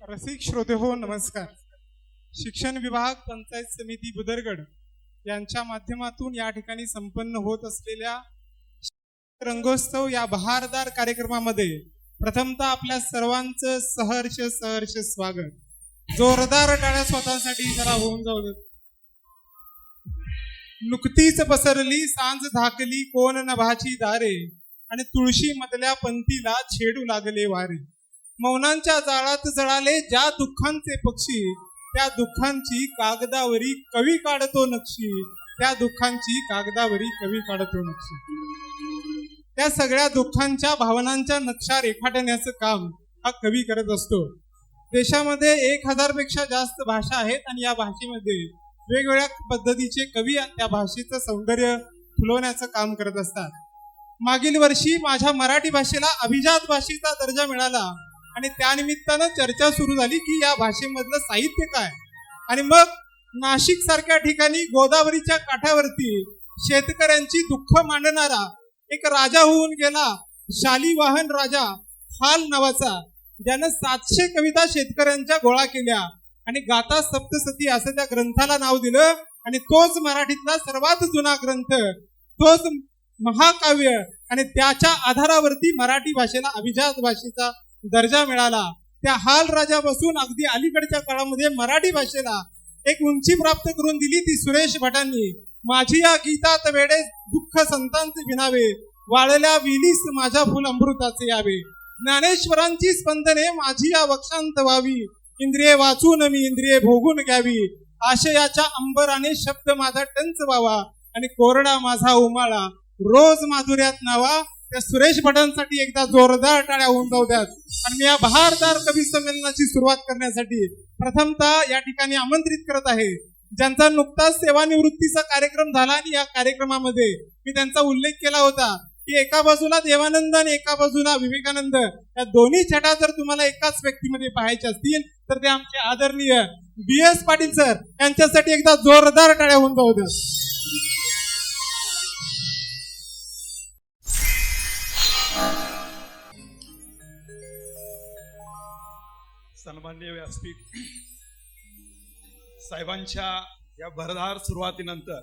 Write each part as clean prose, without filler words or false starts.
रसिक श्रोते हो नमस्कार. शिक्षण विभाग पंचायत समिती बुदरगड यांच्या माध्यमातून या ठिकाणी संपन्न होत असलेल्या रंगोत्सव या बहारदार कार्यक्रमामध्ये प्रथमतः आपल्या सर्वांचं सहर्ष स्वागत. जोरदार टाळ्या स्वतःसाठी जरा होऊन जाऊ देत. नुकतीच पसरली सांज धाकली कोण नभाची दारे आणि तुळशी मधल्या पंथीला छेडू लागले वारे. मौनांच्या जाळात जळाले ज्या दुःखांचे पक्षी, त्या दुःखांची कागदावरी कवी काढतो नक्षी, त्या दुःखांची कागदावरी कवी काढतो नक्षी. त्या सगळ्या दुःखांच्या भावनांच्या नक्षा रेखाटण्याचं काम हा कवी करत असतो. देशामध्ये 1000 पेक्षा जास्त भाषा आहेत आणि या भाषेमध्ये वेगवेगळ्या पद्धतीचे कवी त्या भाषेचं सौंदर्य फुलवण्याचं काम करत असतात. मागील वर्षी माझ्या मराठी भाषेला अभिजात भाषेचा दर्जा मिळाला आणि त्यानिमित्तानं चर्चा सुरू झाली की या भाषेमधलं साहित्य काय. आणि मग नाशिक सारख्या ठिकाणी गोदावरीच्या काठावरती शेतकऱ्यांची दुःख मांडणारा एक राजा होऊन गेला, शालिवाहन राजा हाल नावाचा, ज्यानं 700 कविता शेतकऱ्यांच्या गोळा केल्या आणि गाथा सप्तसती असं त्या ग्रंथाला नाव दिलं. आणि तोच मराठीतला सर्वात जुना ग्रंथ, तोच महाकाव्य, आणि त्याच्या आधारावरती मराठी भाषेला अभिजात भाषेचा दर्जा मिळाला. त्या हाल राजापासून अगदी अलीकडच्या काळामध्ये मराठी भाषेला एक उंची प्राप्त करून दिली ती सुरेश भटांनी. माझी या गीतात वेडे दुःख संतांचे भिनावे, वाळल्या विलीस माझ्या फुल अमृताचे यावे. ज्ञानेश्वरांची स्पंदने माझी या वक्षांत व्हावी, इंद्रिये वाचून मी इंद्रिये भोगून घ्यावी. आशयाच्या अंबराने शब्द माझा टंच व्हावा आणि कोरडा माझा उमाळा रोज माधुर्यात नावा. त्या सुरेश भटांसाठी एकदा जोरदार टाळ्या होऊन जाऊ द्यात. आणि मी या बहारदार कवी संमेलनाची सुरुवात करण्यासाठी प्रथमतः या ठिकाणी आमंत्रित करत आहे ज्यांचा नुकताच सेवानिवृत्तीचा कार्यक्रम झाला. आणि या कार्यक्रमामध्ये मी त्यांचा उल्लेख केला होता की एका बाजूला देवानंद आणि एका बाजूला विवेकानंद, या दोन्ही छटा जर तुम्हाला एकाच व्यक्तीमध्ये पाहायचे असतील तर ते आमचे आदरणीय BS पाटील सर यांच्यासाठी एकदा जोरदार टाळ्या होऊन जाऊ द्या. सन्माननीय व्यासपीठ साहेबांच्या या भरधार सुरुवातीनंतर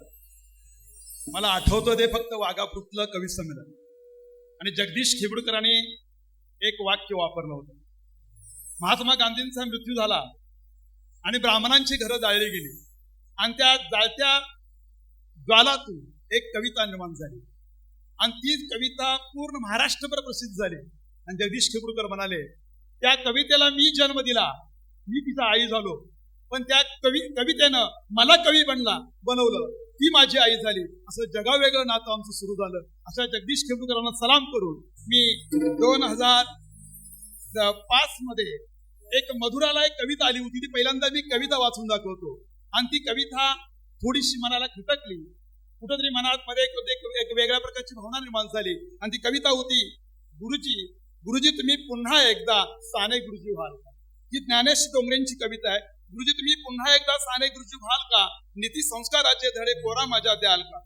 मला आठवतं ते फक्त वाघापूरतलं कवी संमेलन आणि जगदीश खेबडकरांनी एक वाक्य वापरलं होतं. महात्मा गांधींचा मृत्यू झाला आणि ब्राह्मणांची घरं जाळली गेली आणि त्या जाळत्या ज्वालातून एक कविता निर्माण झाली आणि ती कविता पूर्ण महाराष्ट्रभर प्रसिद्ध झाली. आणि जगदीश खेबडकर म्हणाले त्या कवितेला मी जन्म दिला, मी तिचा आई झालो, पण त्या कवितेनं मला कवी बनवलं, ती माझी आई झाली. असं जगावेगळं नातं आमचं सुरू झालं. अशा जगदीश खेबडकरांना सलाम करून मी 2005 मध्ये एक मधुराला एक कविता आली होती, ती पहिल्यांदा मी कविता वाचून दाखवतो. आणि ती कविता थोडीशी मनाला खटकली, कुठंतरी मनात मध्ये एक वेगळ्या प्रकारची भावना निर्माण झाली. आणि ती कविता होती, गुरुजी तुम्ही पुन्हा एकदा साने गुरुजी व्हाल का. ही ज्ञानेश डोंगरेंची कविता आहे. गुरुजी तुम्ही पुन्हा एकदा साने गुरुजी व्हाल का, नीती संस्काराचे धडे पोरा माझ्या द्याल का.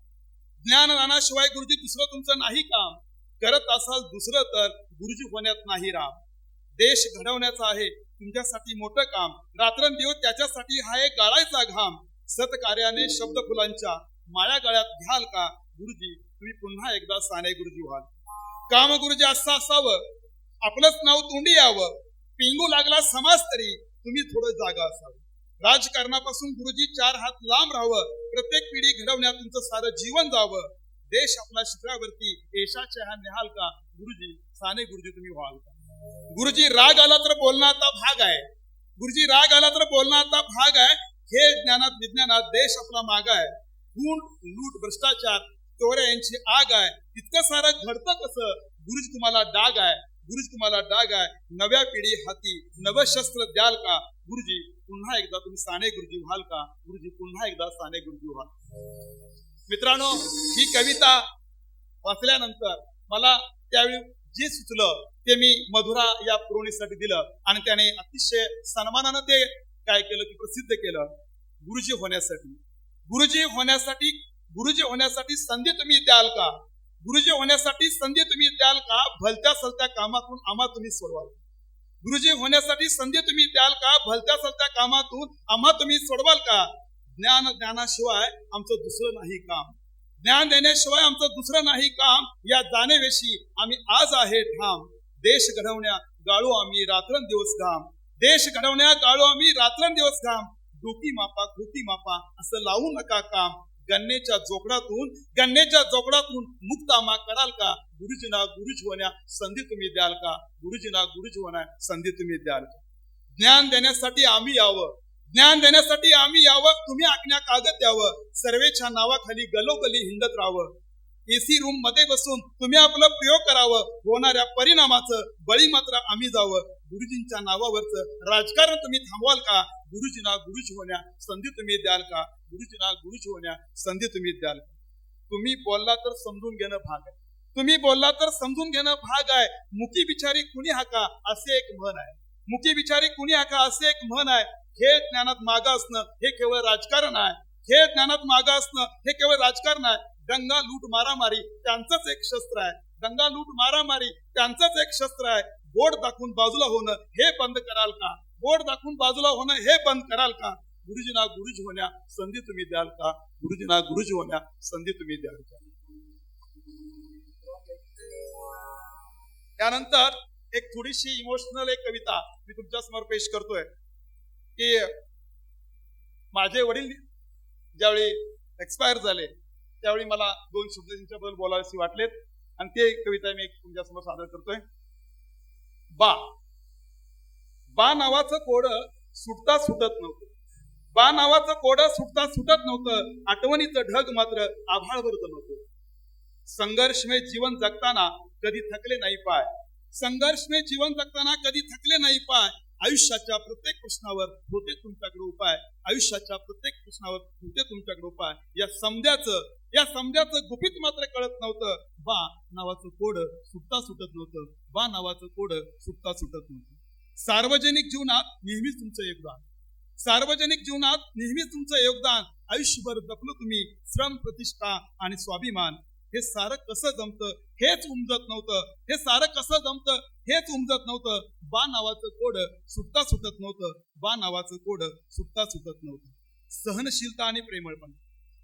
ज्ञानदानाशिवाय गुरुजी दुसरं तुमचं नाही काम, करत असाल दुसरं तर गुरुजी होण्यात नाही राम. देश घडवण्याचं आहे तुमच्यासाठी मोठं काम, रात्रंदिवस त्याच्यासाठी हा एक गाळायचा घाम. सत्कार्याने शब्द फुलांच्या माळ्या गळ्यात घ्याल का, गुरुजी तुम्ही पुन्हा एकदा साने गुरुजी व्हाल. काम गुरुजी असं असावं, आपलंच नाव तोंडी यावं, पिंगू लागला समाज तरी तुम्ही थोडं जागा असावं. राजकारणापासून गुरुजी 4 हात लांब राहावं, प्रत्येक पिढी घडवण्यात तुमचं सारं जीवन जावं. देश आपला शिखरावरती यशाचे हा निहाल का, गुरुजी साने गुरुजी तुम्ही व्हाल का. गुरुजी राग आला तर बोलणं आता भाग आहे, गुरुजी राग आला तर बोलणं आता भाग आहे. खेळ ज्ञानात विज्ञानात देश आपला माग आहे. खून लूट भ्रष्टाचार चोऱ्या यांची आग आहे. इतकं सारं घडतं कसं, गुरुजी तुम्हाला डाग आहे, गुरुजी तुम्हाला डाग आहे. नव्या पिढी हाती नवशस्त्र द्याल का, गुरुजी पुन्हा एकदा तुम्ही साने गुरुजी व्हाल का, गुरुजी पुन्हा एकदा साने गुरुजी व्हाल. मित्रांनो, ही कविता वाचल्यानंतर मला त्यावेळी जे सुचलं ते मी मधुरा या पुरवणीसाठी दिलं आणि त्याने अतिशय सन्मानानं ते काय केलं की प्रसिद्ध केलं. गुरुजी होण्यासाठी, गुरुजी होण्यासाठी, गुरुजी होण्यासाठी संधी तुम्ही द्याल का, गुरुजी होण्यासाठी संधी तुम्ही द्याल का. भलत्या सलत्या कामातून आम्हा तुम्ही सोडवाल. गुरुजी होण्यासाठी संधी तुम्ही द्याल का? भलत्या सलत्या कामातून आम्हा तुम्ही सोडवाल का? ज्ञानाशिवाय आमचं दुसरं नाही काम, ज्ञान देण्याशिवाय आमचं दुसरं नाही काम, या जाणेवेशी आम्ही आज आहे ठाम. देश घडवण्या गाळू आम्ही रात्रंदिवस घाम, देश घडवण्या गाळू आम्ही रात्रंदिवस घाम. डोकी मापा कृती मापा असं लावू नका काम. गन्नेच्या जोगडातून मुक्तामा कराल का? गुरुजींना गुरुजी होण्या संधी तुम्ही द्याल का? गुरुजींना गुरुजी होण्या संधी तुम्ही द्याल का? ज्ञान देण्यासाठी आम्ही यावं, ज्ञान देण्यासाठी आम्ही यावं. तुम्ही आज्ञा कागद द्यावं, सर्वेच्या नावाखाली गलोगली हिंडत राहावं. एसी रूम मध्ये बसून तुम्ही आपलं प्रयोग करावं, होणाऱ्या परिणामाचं बळी मात्र आम्ही जावं. गुरुजींच्या नावावरचं राजकारण तुम्ही थांबवाल का? गुरुजींना गुरुजी होण्या संधी तुम्ही द्याल का? गुरुजींना गुरुजी होण्या संधी तुम्ही द्याल का? तुम्ही बोलला तर समजून घेणं भाग आहे, तुम्ही बोलला तर समजून घेणं भाग आहे. मुकी बिचारी कुणी हाका असे एक म्हण आहे, मुकी बिचारी कुणी हाका असे एक म्हण आहे. हे ज्ञानात मागं असणं हे केवळ राजकारण आहे, हे ज्ञानात मागं असणं हे केवळ राजकारण आहे. दंगा लूट मारामारी त्यांचंच एक शस्त्र आहे, दंगा लूट मारामारी त्यांचंच एक शस्त्र आहे. बोट दाखवून बाजूला होणं हे बंद कराल का? बोट दाखवून बाजूला होणं हे बंद कराल का? गुरुजींना गुरुजी होण्या संधी तुम्ही द्याल का? गुरुजींना गुरुजी होण्या संधी तुम्ही द्याल का? त्यानंतर एक थोडीशी इमोशनल एक कविता मी तुमच्या समोर पेश करतोय की माझे वडील ज्यावेळी एक्सपायर झाले त्यावेळी मला 2 शब्द त्यांच्याबद्दल बोलावेसे वाटलेत आणि ते कविता मी तुमच्या समोर सादर करतोय. बा नावाचं कोडं सुटता सुटत नव्हतं, बा नावाचं कोडं सुटता सुटत नव्हतं. आठवणीचं ढग मात्र आभाळवर नव्हतं. संघर्षमय जीवन जगताना कधी थकले नाही पाय, संघर्षमय जीवन जगताना कधी थकले नाही पाय. आयुष्याच्या प्रत्येक प्रश्नावर होते तुमच्याकडे उपाय, आयुष्याच्या प्रत्येक प्रश्नावर होते तुमच्याकडे उपाय. या समजाचं गुपित मात्र कळत नव्हतं. बा नावाचं कोड सुटता सुटत नव्हतं, बा नावाचं कोड सुटता सुटत नव्हतं. सार्वजनिक जीवनात नेहमीच तुमचं योगदान, सार्वजनिक जीवनात नेहमीच तुमचं योगदान. आयुष्यभर जपलं तुम्ही श्रम, प्रतिष्ठा आणि स्वाभिमान. हे सारं कसं जमतं हेच उमजत नव्हतं, हे सारं कसं जमतं हेच उमजत नव्हतं. बा नावाचं कोड सुटता सुटत नव्हतं, बा नावाचं कोड सुटता सुटत नव्हतं. सहनशीलता आणि प्रेमळपणा,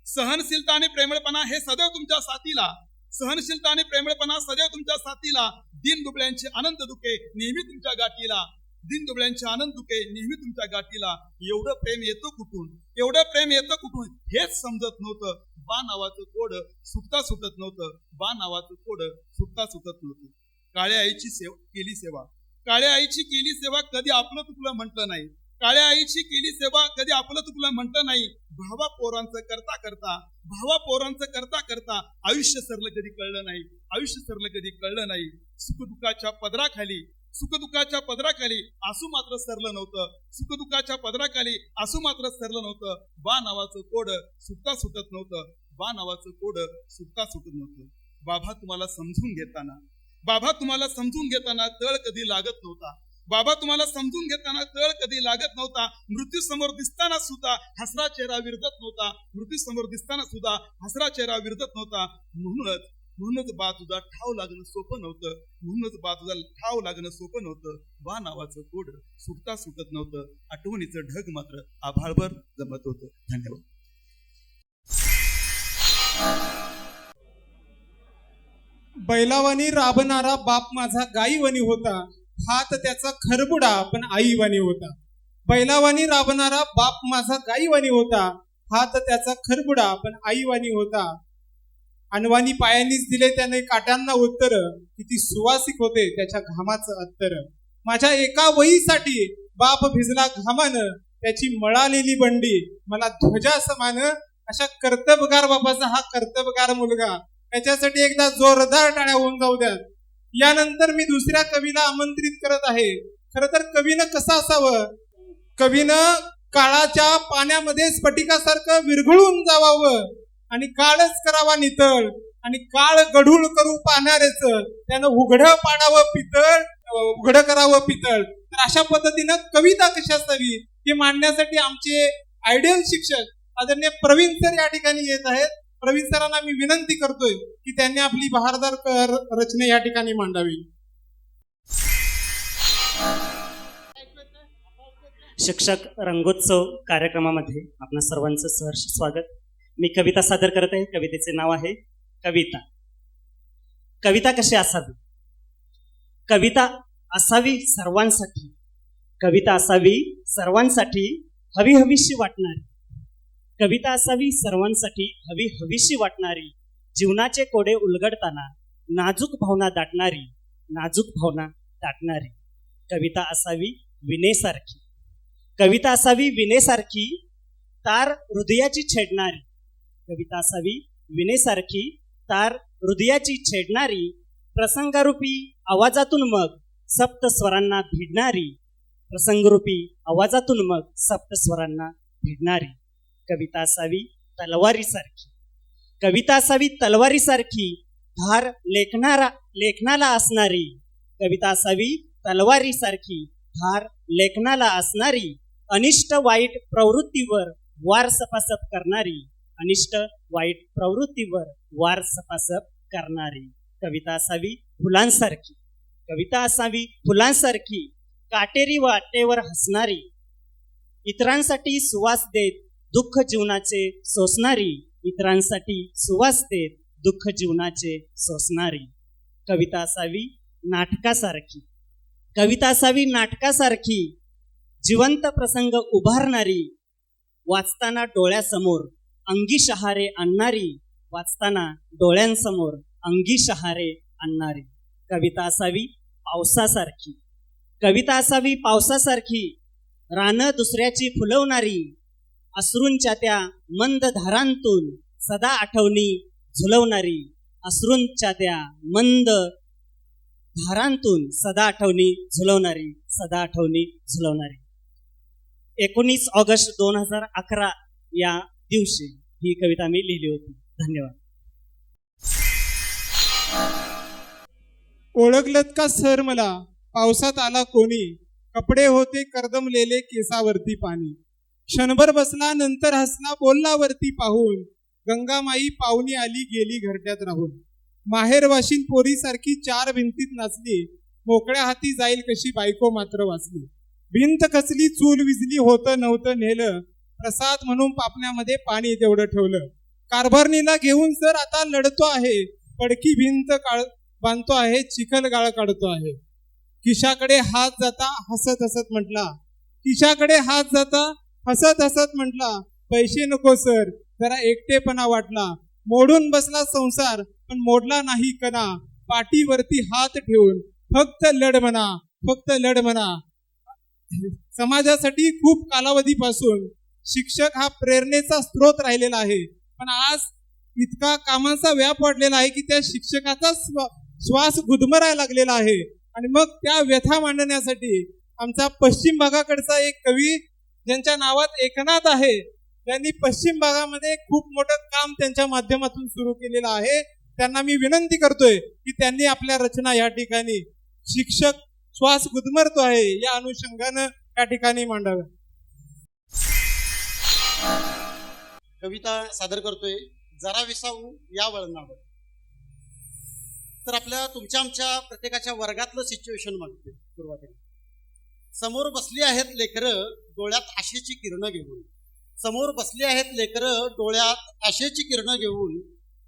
सहनशीलता आणि प्रेमळपणा हे सदैव तुमच्या साथीला, सहनशीलता आणि प्रेमळपणा सदैव तुमच्या साथीला. दिन दुबळ्यांचे आनंद दुखे नेहमी तुमच्या गाठीला, दिन दुबळ्यांचे आनंद दुखे नेहमी तुमच्या गाठीला. एवढं प्रेम येतं कुठून, एवढं प्रेम येतं कुठून हेच समजत नव्हतं. बा नावाचं कोड सुटता सुटत नव्हतं, बा नावाचं कोड सुटता सुटत नव्हतं. काळ्या आईची केली सेवा, काळ्या आईची केली सेवा कधी आपलं तुकलं म्हटलं नाही, काळ्या आईची केली सेवा कधी आपलं तुकलं म्हटलं नाही. भावा पोरांचं करता करता, भावा पोरांचं करता करता आयुष्य सरलं कधी कळलं नाही, आयुष्य सरलं कधी कळलं नाही. सुखदुःखाच्या पदराखाली, सुखदुःखाच्या पदराखाली आसू मात्र सरलं नव्हतं, सुखदुःखाच्या पदराखाली आसू मात्र सरलं नव्हतं. बा नावाचं कोड सुटता सुटत नव्हतं, बा नावाचं कोड सुटता सुटत नव्हतं. बाबा तुम्हाला समजून घेताना, बाबा तुम्हाला समजून घेताना तळ कधी लागत नव्हता, बाबा तुम्हाला समजून घेताना तळ कधी लागत नव्हता. मृत्यू समोर दिसताना सुद्धा हसरा चेहरा विरजत नव्हता, मृत्यू समोर दिसताना सुद्धा हसरा चेहरा विरजत नव्हता. म्हणूनच बा तुझा ठाव लागणं सोपं नव्हतं, म्हणूनच बा तुझा ठाव लागणं सोपं नव्हतं. बा नावाचं कोड सुटता सुटत नव्हतं, आठवणीचं ढग मात्र आभाळभर जमत होतं. धन्यवाद. बैलावानी राबणारा बाप माझा गाईवानी होता, हात त्याचा खरबुडा पण आईवानी होता. बैलावानी राबणारा बाप माझा गाईवानी होता, हात त्याचा खरबुडा पण आईवानी होता. अनवानी पायांनीच दिले त्याने काट्यांना उत्तर, किती सुवासिक होते त्याच्या घामाचं अत्तर. माझ्या एका वहीसाठी बाप भिजला घामानं, त्याची मळालेली बंडी मला ध्वजा समान. अशा कर्तबगार बापाचा हा कर्तबगार मुलगा, त्याच्यासाठी एकदा जोरदार टाळ्या होऊन जाऊ द्या. यानंतर मी दुसऱ्या कवीला आमंत्रित करत आहे. खर तर कवीनं कसं असावं, कवीनं काळाच्या पाण्यामध्ये स्फटिकासारखं विरघळून जावावं आणि काळच करावा नितळ, आणि काळ गढूळ करू पाहणारेच त्यानं उघडं पाडावं पितळ, उघडं करावं पितळ. तर अशा पद्धतीनं कविता कशी असावी हे मांडण्यासाठी आमचे आयडियल शिक्षक आदरणीय प्रवीण सर या ठिकाणी येत आहेत. प्रवीण सरांना मी विनंती करतोय की त्यांनी आपली बहारदार रचना या ठिकाणी मांडावी. शिक्षक रंगोत्सव कार्यक्रमामध्ये आपणा सर्वांचं सहर्ष स्वागत. मी कविता सादर करत आहे. कवितेचे नाव आहे कविता. कविता कशी असावी? कविता असावी सर्वांसाठी. कविता असावी सर्वांसाठी हवी हवीशी वाटणारी. कविता असावी सर्वांसाठी हवी हवीशी वाटणारी. जीवनाचे कोडे उलगडताना नाजूक भावना दाटणारी. नाजूक भावना दाटणारी. कविता असावी विनेसारखी. कविता असावी विनेसारखी तार हृदयाची छेडणारी. कविता असावी विनेसारखी तार हृदयाची छेडणारी. प्रसंगारूपी आवाजातून मग सप्त स्वरांना भिडणारी. प्रसंगरूपी आवाजातून मग सप्त स्वरांना भिडणारी. कविता असावी तलवारीसारखी. कविता असावी तलवारीसारखी धार लेखनाला असणारी. कविता असावी तलवारीसारखी धार लेखनाला असणारी. अनिष्ट वाईट प्रवृत्तीवर वार सपासप करणारी. अनिष्ट वाईट प्रवृत्तीवर वार सपासप करणारी. कविता असावी फुलांसारखी. कविता असावी फुलांसारखी काटेरी वाटेवर हसणारी. इतरांसाठी सुवास देत दुःख जीवनाचे सोसणारी. इतरांसाठी सुवास देत दुःख जीवनाचे सोसणारी. कविता असावी नाटकासारखी. कविता असावी नाटकासारखी जिवंत प्रसंग उभारणारी. वाचताना डोळ्यासमोर अंगी शहारे आणणारी. वाचताना डोळ्यांसमोर अंगी शहारे आणणारी. कविता असावी पावसासारखी. कविता असावी पावसासारखी रानं दुसऱ्याची फुलवणारी. अश्रूंच्या त्या मंद धारांतून सदा आठवणी झुलवणारी. अश्रूंच्या त्या मंद धारांतून सदा आठवणी झुलवणारी. सदा आठवणी झुलवणारी. 19 ऑगस्ट 2011 या दिवशी ही कविता मी लिहिली होती. धन्यवाद. ओळखलत का सर मला पावसात आला कोणी. कपडे होते कर्दमलेले केसावरती पाणी. क्षणभर बसला नंतर हसला बोलला वरती पाहून. गंगामाई पाहुणी आली गेली घरट्यात राहून. माहेर वाशीन पोरीसारखी 4 भिंतीत नाचली. मोकळ्या हाती जाईल कशी बायको मात्र वाचली. भिंत कसली चूल विजली होतं नव्हतं नेलं. प्रसाद म्हणून पापण्यामध्ये पाणी तेवढं ठेवलं. कारभारणीला घेऊन सर आता लढतो आहे. पडकी भिंत बांधतो आहे. चिखल गाळ काढतो आहे. खिशाकडे हात जाता हसत हसत म्हटला. खिशाकडे हात जाता हसत हसत म्हटला. पैसे नको सर जरा एकटेपणा वाटला. मोडून बसला संसार पण मोडला नाही कणा. पाठीवरती हात ठेवून फक्त लढ म्हणा. फक्त लढ म्हणा. समाजासाठी खूप कालावधीपासून शिक्षक हा प्रेरणेचा स्रोत राहिलेला आहे. पण आज इतका कामाचा व्याप वाढलेला आहे की त्या शिक्षकाचा श्वास गुदमरायला लागलेला आहे. आणि मग त्या व्यथा मांडण्यासाठी आमचा पश्चिम भागाकडचा एक कवी ज्यांच्या नावात एकनाथ आहे, त्यांनी पश्चिम भागामध्ये खूप मोठं काम त्यांच्या माध्यमातून सुरू केलेलं आहे. त्यांना मी विनंती करतोय की त्यांनी आपल्या रचना या ठिकाणी शिक्षक श्वास गुदमरतो आहे या अनुषंगानं या ठिकाणी मांडाव्या. कविता सादर करतोय जरा विसावू या वळणावर. तर आपल्या तुमच्या आमच्या प्रत्येकाच्या वर्गातलं सिच्युएशन मागतोय. सुरुवातीला समोर बसली आहेत लेकरं डोळ्यात आशेची किरणं घेऊन. समोर बसली आहेत लेकरं डोळ्यात आशेची किरणं घेऊन.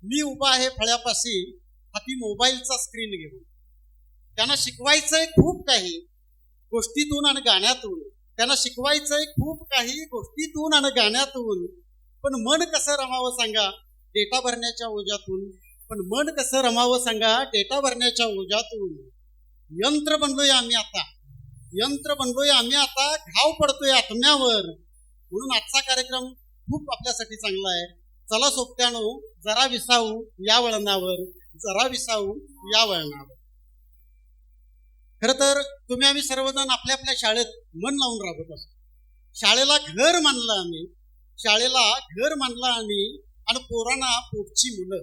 मी उभा आहे फळ्यापाशी हाती मोबाईलचा स्क्रीन घेऊन. त्यांना शिकवायचंय खूप काही गोष्टीतून आणि गाण्यातून. त्यांना शिकवायचंय खूप काही गोष्टीतून आणि गाण्यातून. पण मन कसं रमावं सांगा डेटा भरण्याच्या ओझ्यातून. पण मन कसं रमावं सांगा डेटा भरण्याच्या ओझ्यातून. यंत्र बनलोय आम्ही आता. यंत्र बनलोय आम्ही आता. घाव पडतोय आत्म्यावर. म्हणून आजचा कार्यक्रम खूप आपल्यासाठी चांगला आहे. चला सोबत्यानो जरा विसावू या वळणावर. जरा विसावू या वळणावर. खर तर तुम्ही आम्ही सर्वजण आपल्या आपल्या शाळेत मन लावून राबत असतो. शाळेला घर मानलं आम्ही. शाळेला घर मानलं आम्ही आणि पोरांना पोटची मुलं.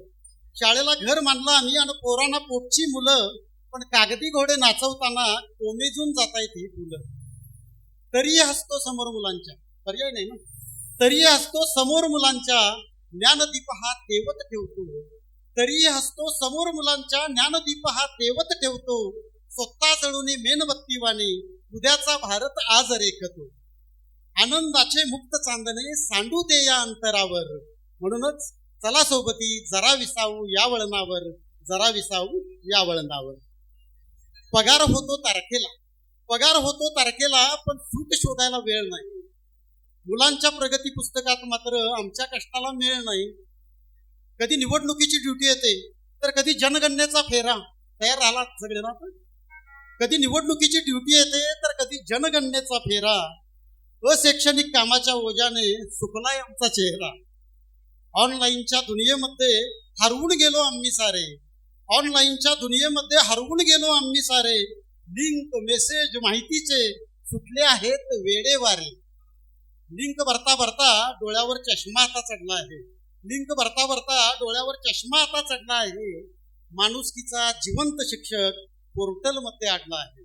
शाळेला घर मानलं आम्ही आणि पोरांना पोटची मुलं. पण कागदी घोडे नाचवताना कोमेजून जातायत ही फुलं. तरी हसतो समोर मुलांच्या. पर्याय नाही ना. तरी हसतो समोर मुलांच्या ज्ञानदीप हा तेवत ठेवतो. तरी हसतो समोर मुलांच्या ज्ञानदीप हा तेवत ठेवतो. स्वतः जळून मेणबत्तीवाणी उद्याचा भारत आज रेखतो. आनंदाचे मुक्त चांदणे सांडू दे या अंतरावर. म्हणूनच चला सोबती जरा विसावू या वळणावर, जरा विसावू या वळणावर. पगार होतो तारखेला पण सुख शोधायला वेळ नाही. मुलांच्या प्रगती पुस्तकात मात्र आमच्या कष्टाला मेळ नाही. कधी निवडणुकीची ड्युटी येते तर कधी जनगणनेचा फेरा. तयार राहिला सगळे ना. कधी निवडणुकीची ड्युटी येते तर कधी जनगणनेचा फेरा. अशैक्षणिक कामाच्या ओझ्याने सुकलाय आमचा चेहरा. ऑनलाईनच्या दुनियेमध्ये हरवून गेलो आम्ही सारे. ऑनलाईनच्या दुनियेमध्ये हरवून गेलो आम्ही सारे. लिंक मेसेज माहितीचे सुटले आहेत वेडेवारे. लिंक भरता भरता डोळ्यावर चष्मा आता चढला आहे. लिंक भरता भरता डोळ्यावर चष्मा आता चढला आहे. माणुसकीचा जिवंत शिक्षक पोर्टलमध्ये अडला आहे.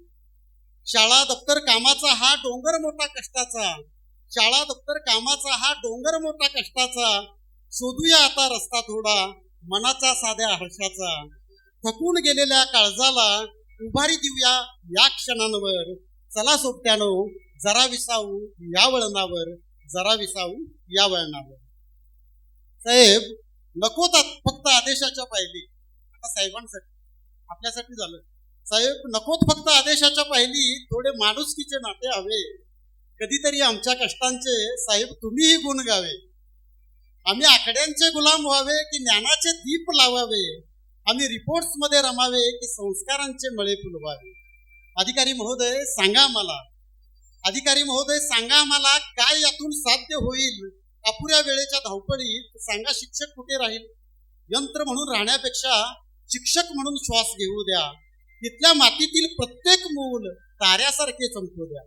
शाळा दप्तर कामाचा हा डोंगर मोठा कष्टाचा. शाळा दप्तर कामाचा हा डोंगर मोठा कष्टाचा. शोधूया आता रस्ता थोडा मनाचा साध्या हर्षाचा. थकून गेलेल्या काळजाला उभारी देऊया या क्षणांवर. चला सोबत्यानो जरा विसावू या वळणावर, जरा विसावू या वळणावर. साहेब नको फक्त आदेशाच्या पायली. आता साहेबांसाठी आपल्यासाठी झालं. साहेब नकोत फक्त आदेशाच्या पायली, थोडे माणुसकीचे नाते हवे. कधीतरी आमच्या कष्टांचे साहेब तुम्हीही गुण गावे. आम्ही आकड्यांचे गुलाम व्हावे की ज्ञानाचे दीप लावावे. आम्ही रिपोर्ट्स मध्ये रमावे की संस्कारांचे मळे फुलवावे. अधिकारी महोदय सांगा आम्हाला, अधिकारी महोदय सांगा आम्हाला काय यातून साध्य होईल. अपुऱ्या वेळेच्या धावपळीत सांगा शिक्षक कुठे राहील. यंत्र म्हणून राहण्यापेक्षा शिक्षक म्हणून श्वास घेऊ द्या. तिथल्या मातीतील प्रत्येक मूल ताऱ्यासारखे चमकू द्या.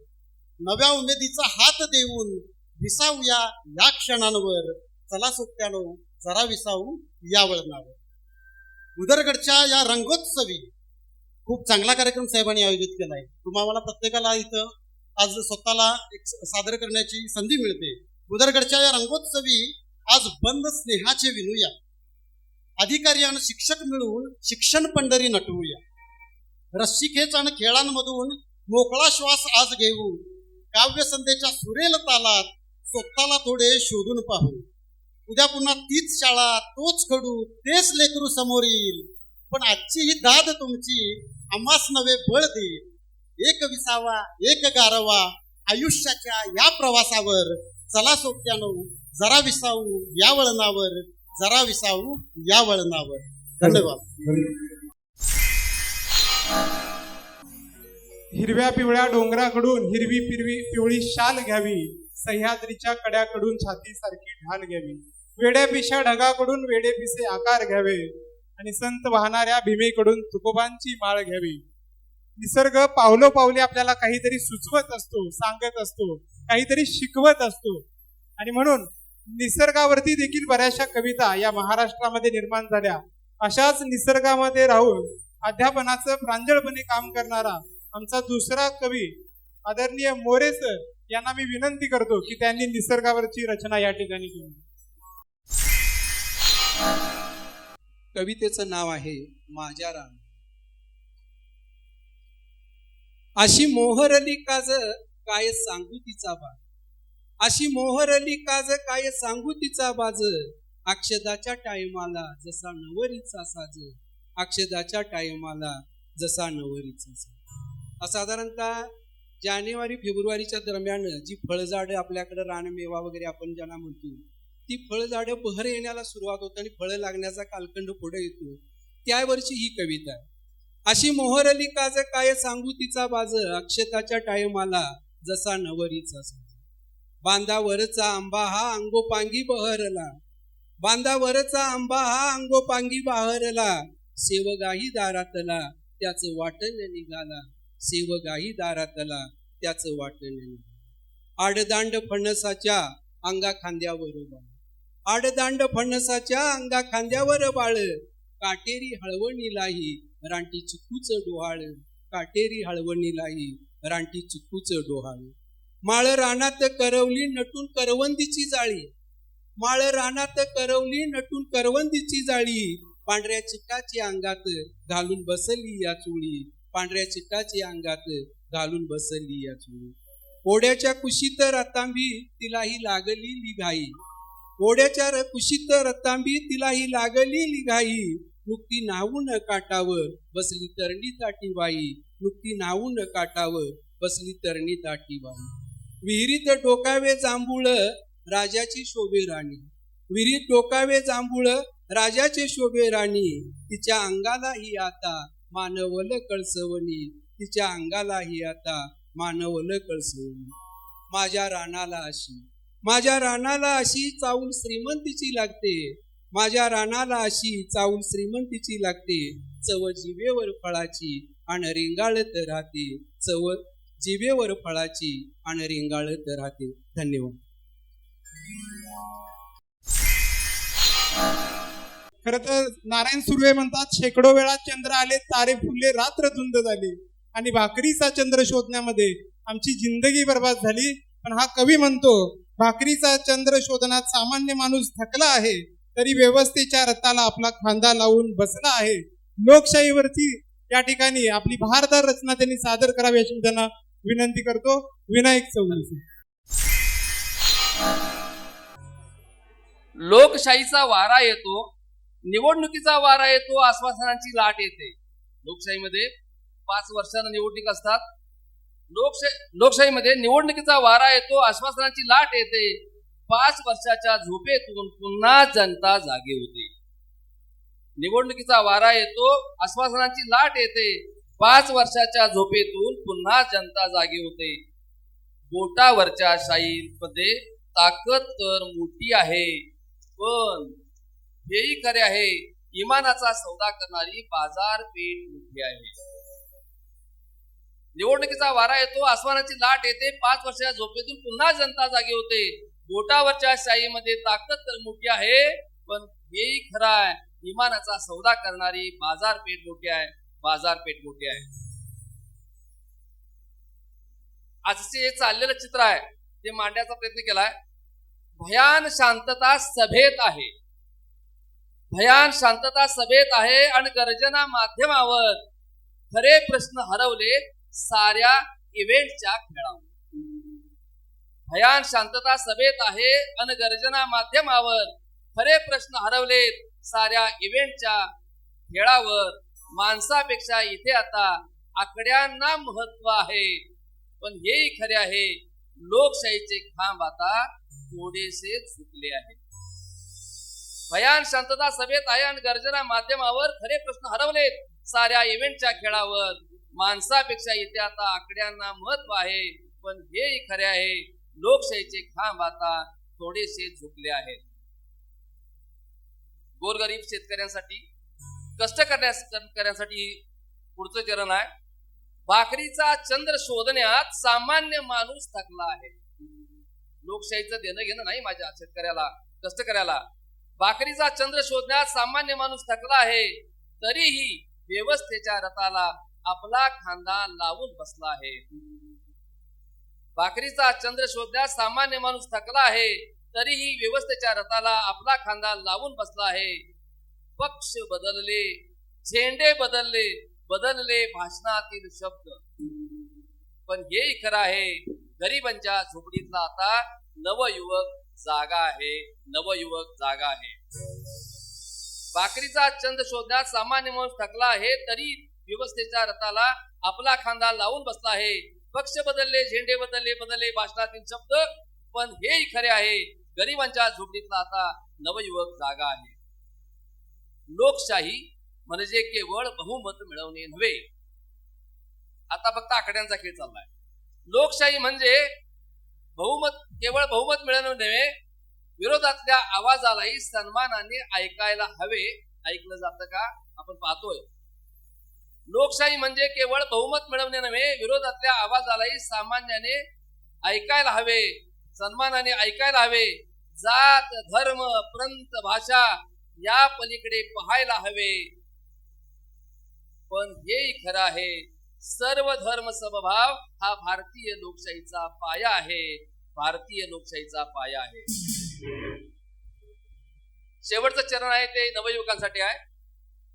नव्या उमेदीचा हात देऊन विसावूया या क्षणांवर. चला सोबत्यानो जरा विसावू या वळणावर. उदरगडच्या या रंगोत्सवी खूप चांगला कार्यक्रम साहेबांनी आयोजित केलाय. तुम्हाला प्रत्येकाला इथं आज स्वतःला एक सादर करण्याची संधी मिळते. उदरगडच्या या रंगोत्सवी आज बंद स्नेहाचे विणूया. अधिकारी आणि शिक्षक मिळून शिक्षण पंढरी नटवूया. रस्सीखेच आणि खेळांमधून मोकळा श्वास आज घेऊ. काव्यसंध्येच्या सुरेल तालात स्वतःला थोडे शोधून पाहू. उद्या पुन्हा तीच शाळा, तोच खडू, तेच लेकरू समोर येईल. पण आजची ही दाद तुमची आम्हास नवे बळ देईल. एक विसावा एक गारवा आयुष्याच्या या प्रवासावर. चला सोबत्यानो जरा विसावू या वळणावर, जरा विसावू या वळणावर. धन्यवाद. हिरव्या पिवळ्या डोंगराकडून हिरवी पिवळी शाल घ्यावी. सह्याद्रीच्या कड्याकडून छातीसारखी ढाल घ्यावी. वेड्यापिशा ढगाकडून वेडेपिसे आकार घ्यावे. आणि संत वाहणाऱ्या भीमेकडून तुकोबांची माळ घ्यावी. निसर्ग पावलोपावली आपल्याला काहीतरी सुचवत असतो, सांगत असतो, काहीतरी शिकवत असतो. आणि म्हणून निसर्गावरती देखील बऱ्याचशा कविता या महाराष्ट्रामध्ये निर्माण झाल्या. अशाच निसर्गामध्ये राहून अध्यापनाचं प्रांजळपणे काम करणारा आमचा दुसरा कवी आदरणीय मोरे सर यांना मी विनंती करतो की त्यांनी निसर्गावरची रचना या ठिकाणी केली. कवितेचं नाव आहे माझ्या रान. अशी मोहरली काज काय सांगू तिचा बाज. अशी मोहरली काज काय सांगू तिचा बाज. अक्षदाच्या टायमाला जसा नवरीचा साज. अक्षदाच्या टायमाला जसा नवरीचा साज. साधारणतः जानेवारी फेब्रुवारीच्या दरम्यान जी फळझाडं आपल्याकडे रानमेवा वगैरे आपण ज्यांना म्हणतो ती फळझाडं बहर येण्याला सुरुवात होते आणि फळं लागण्याचा कालखंड पुढे येतो. त्यावरची ही कविता आहे. अशी मोहरली काज काय सांगू तिचा बाज. अक्षताच्या टायमाला जसा नवरीचा साज. बांधावरचा आंबा हा अंगोपांगी बहरला. बांधावरचा आंबा हा अंगोपांगी बहरला. सेवगाही दारातला त्याचं वाटण निघाला. सेवगाही दारातला त्याचं वाटण निघाला. आडदांड फणसाच्या अंगा खांद्यावर बाळ. आडदांड फणसाच्या अंगा खांद्यावर बाळ. काटेरी हळवणीलाही रानटी चिकूच डोहाळ. काटेरी हळवणीलाही रानटी चिकूच डोहाळ. माळ रानात करवली नटून करवंदीची जाळी. माळ रानात करवली नटून करवंदीची जाळी. पांढऱ्या चिकाची अंगात घालून बसली या चोळी. पांढऱ्या चिकाची अंगात घालून बसली या चोळी. ओढ्याच्या कुशीत रतांबी तिलाही लागली लिघाई. ओढ्याच्या कुशीत रतांबी तिलाही लागली लिघाई. नुकती नाहून काठावर बसली तरणी ताटी बाई. नुकती नाहून काठावर बसली तरणी ताटी बाई. विहिरीत डोकावे जांभूळ राजाची शोभे राणी. विहिरीत डोकावे जांभूळ राजाचे शोभे राणी. तिच्या अंगालाही आता मानवल कळसवणी. तिच्या अंगालाही आता मानवल कळसवणी. माझ्या रानाला अशी चाऊल श्रीमंतीची लागते. माझ्या रानाला अशी चाऊल श्रीमंतीची लागते. चव जिभेवर फळाची आणि रिंगाळत राहते. चव जिभेवर फळाची आणि रिंगाळत राहते. धन्यवाद. खर तर नारायण सुर्वे म्हणतात, शेकडो वेळा चंद्र आले, तारे फुलले, रात्र धुंद झाली आणि भाकरीचा चंद्र शोधण्यामध्ये आमची जिंदगी बर्बाद झाली. पण हा कवी म्हणतो, भाकरीचा चंद्र शोधण्यात सामान्य माणूस थकला आहे, तरी व्यवस्थेच्या रथाला आपला खांदा लावून बसला आहे. लोकशाहीवरती या ठिकाणी आपली भारदार रचना त्यांनी सादर करावी अशी मी त्यांना विनंती करतो. विनायक चौधरी. लोकशाहीचा वारा येतो, निवडणुकीचा वारा येतो, आश्वासनांची लाट येते. लोकशाहीमध्ये 5 वर्षांना निवडणूक असतात. लोकशाहीमध्ये निवडणुकीचा वारा येतो, आश्वासनांची लाट येते. 5 वर्षाच्या झोपेतून पुन्हा जनता जागी होते. निवडणुकीचा वारा येतो, आश्वासनांची लाट येते. 5 वर्षाच्या झोपेतून पुन्हा जनता जागी होते. बोटावरच्या शाहीमध्ये ताकद तर मोठी आहे, पण हेही खरे आहे, इमानाचा सौदा करणारी बाजारपेठ मोठी आहे. निवडणुकीचा वारा येतो, आसमानाची लाट येते. 5 वर्षाच्या झोपेतून पुन्हा जनता जागी होते. बोटावरच्या शाहीमध्ये ताकद तर मोठी आहे, पण हेही खरं आहे, इमानाचा सौदा करणारी बाजारपेठ मोठी आहे. बाजारपेठ मोठी आहे. आजचे हे चाललेलं चित्र आहे ते मांडण्याचा प्रयत्न केलाय. भयान शांतता सभेत आहे. भयान शांतता सभेत आहे आणि गर्जना माध्यमावर खरे प्रश्न हरवले साऱ्या इव्हेंटच्या खेळावर. भयान शांतता सभेत आहे आणि गर्जना माध्यमावर खरे प्रश्न हरवलेत साऱ्या इव्हेंटच्या खेळावर. माणसापेक्षा इथे आता आकड्यांना महत्व आहे, पण हेही खरे आहे, लोकशाहीचे खांब आता थोडेसे झुकले आहेत. भयान शांतता सभेत आहे आणि गर्जना माध्यमावर खरे प्रश्न हरवलेत साऱ्या इव्हेंटच्या खेळावर. माणसापेक्षा इथे आता आकड्यांना महत्व आहे, पण हेही खरे आहे, लोकशाहीचे खांब आता थोडेसे झुकले आहेत. गोरगरीब शेतकऱ्यांसाठी, कष्ट करण्यासाठी पुढचं चरण आहे. भाकरीचा चंद्र शोधण्यात सामान्य माणूस थकला आहे. लोकशाहीचं देणं घेणं नाही माझ्या शेतकऱ्याला, कष्टकऱ्याला. भाकरीचा चंद्र शोधण्यात सामान्य माणूस थकला आहे, तरीही व्यवस्थेच्या रथाला आपला खांदा लावून बसला आहे. भाकरीचा चंद्र शोधण्यात सामान्य माणूस थकला आहे, तरीही व्यवस्थेच्या रथाला आपला खांदा लावून बसला आहे. पक्ष बदलले, झेंडे बदलले, बदलले भाषणातील शब्द, पण हेही खरं आहे, गरिबांच्या झोपडीतला आता नवयुवक जागा आहे. नवयुवक जागा आहे. भाकरीचा चंद्र शोधण्यात सामान्य माणूस थकला आहे, तरी व्यवस्थेच्या रथाला आपला खांदा लावून बसला आहे. पक्ष बदलले, झेंडे बदलले, बदलले भाषणातील शब्द, पण हेही खरे आहे, गरिबांच्या झोपडीतला आता नवयुवक जागा आहे. लोकशाही म्हणजे केवळ बहुमत मिळवणे नव्हे. आता फक्त आकड्यांचा खेळ चाललाय. लोकशाही म्हणजे केवळ बहुमत मिळवणे नव्हे, विरोधातल्या आवाजालाही सन्मानाने ऐकायला हवे. ऐकलं जातं का आपण पाहतोय. लोकशाही म्हणजे केवळ बहुमत मिळवणे नव्हे, विरोधातल्या आवाजालाही सामान्याने ऐकायला हवे, सन्मानाने ऐकायला हवे. जात, धर्म, प्रांत, भाषा या पलीकडे पाहायला हवे. पण हेही खरं आहे, सर्व धर्म समभाव हा भारतीय लोकशाहीचा पाया आहे. भारतीय लोकशाहीचा पाया आहे. शेवटचं चरण आहे ते नवयुवकांसाठी आहे.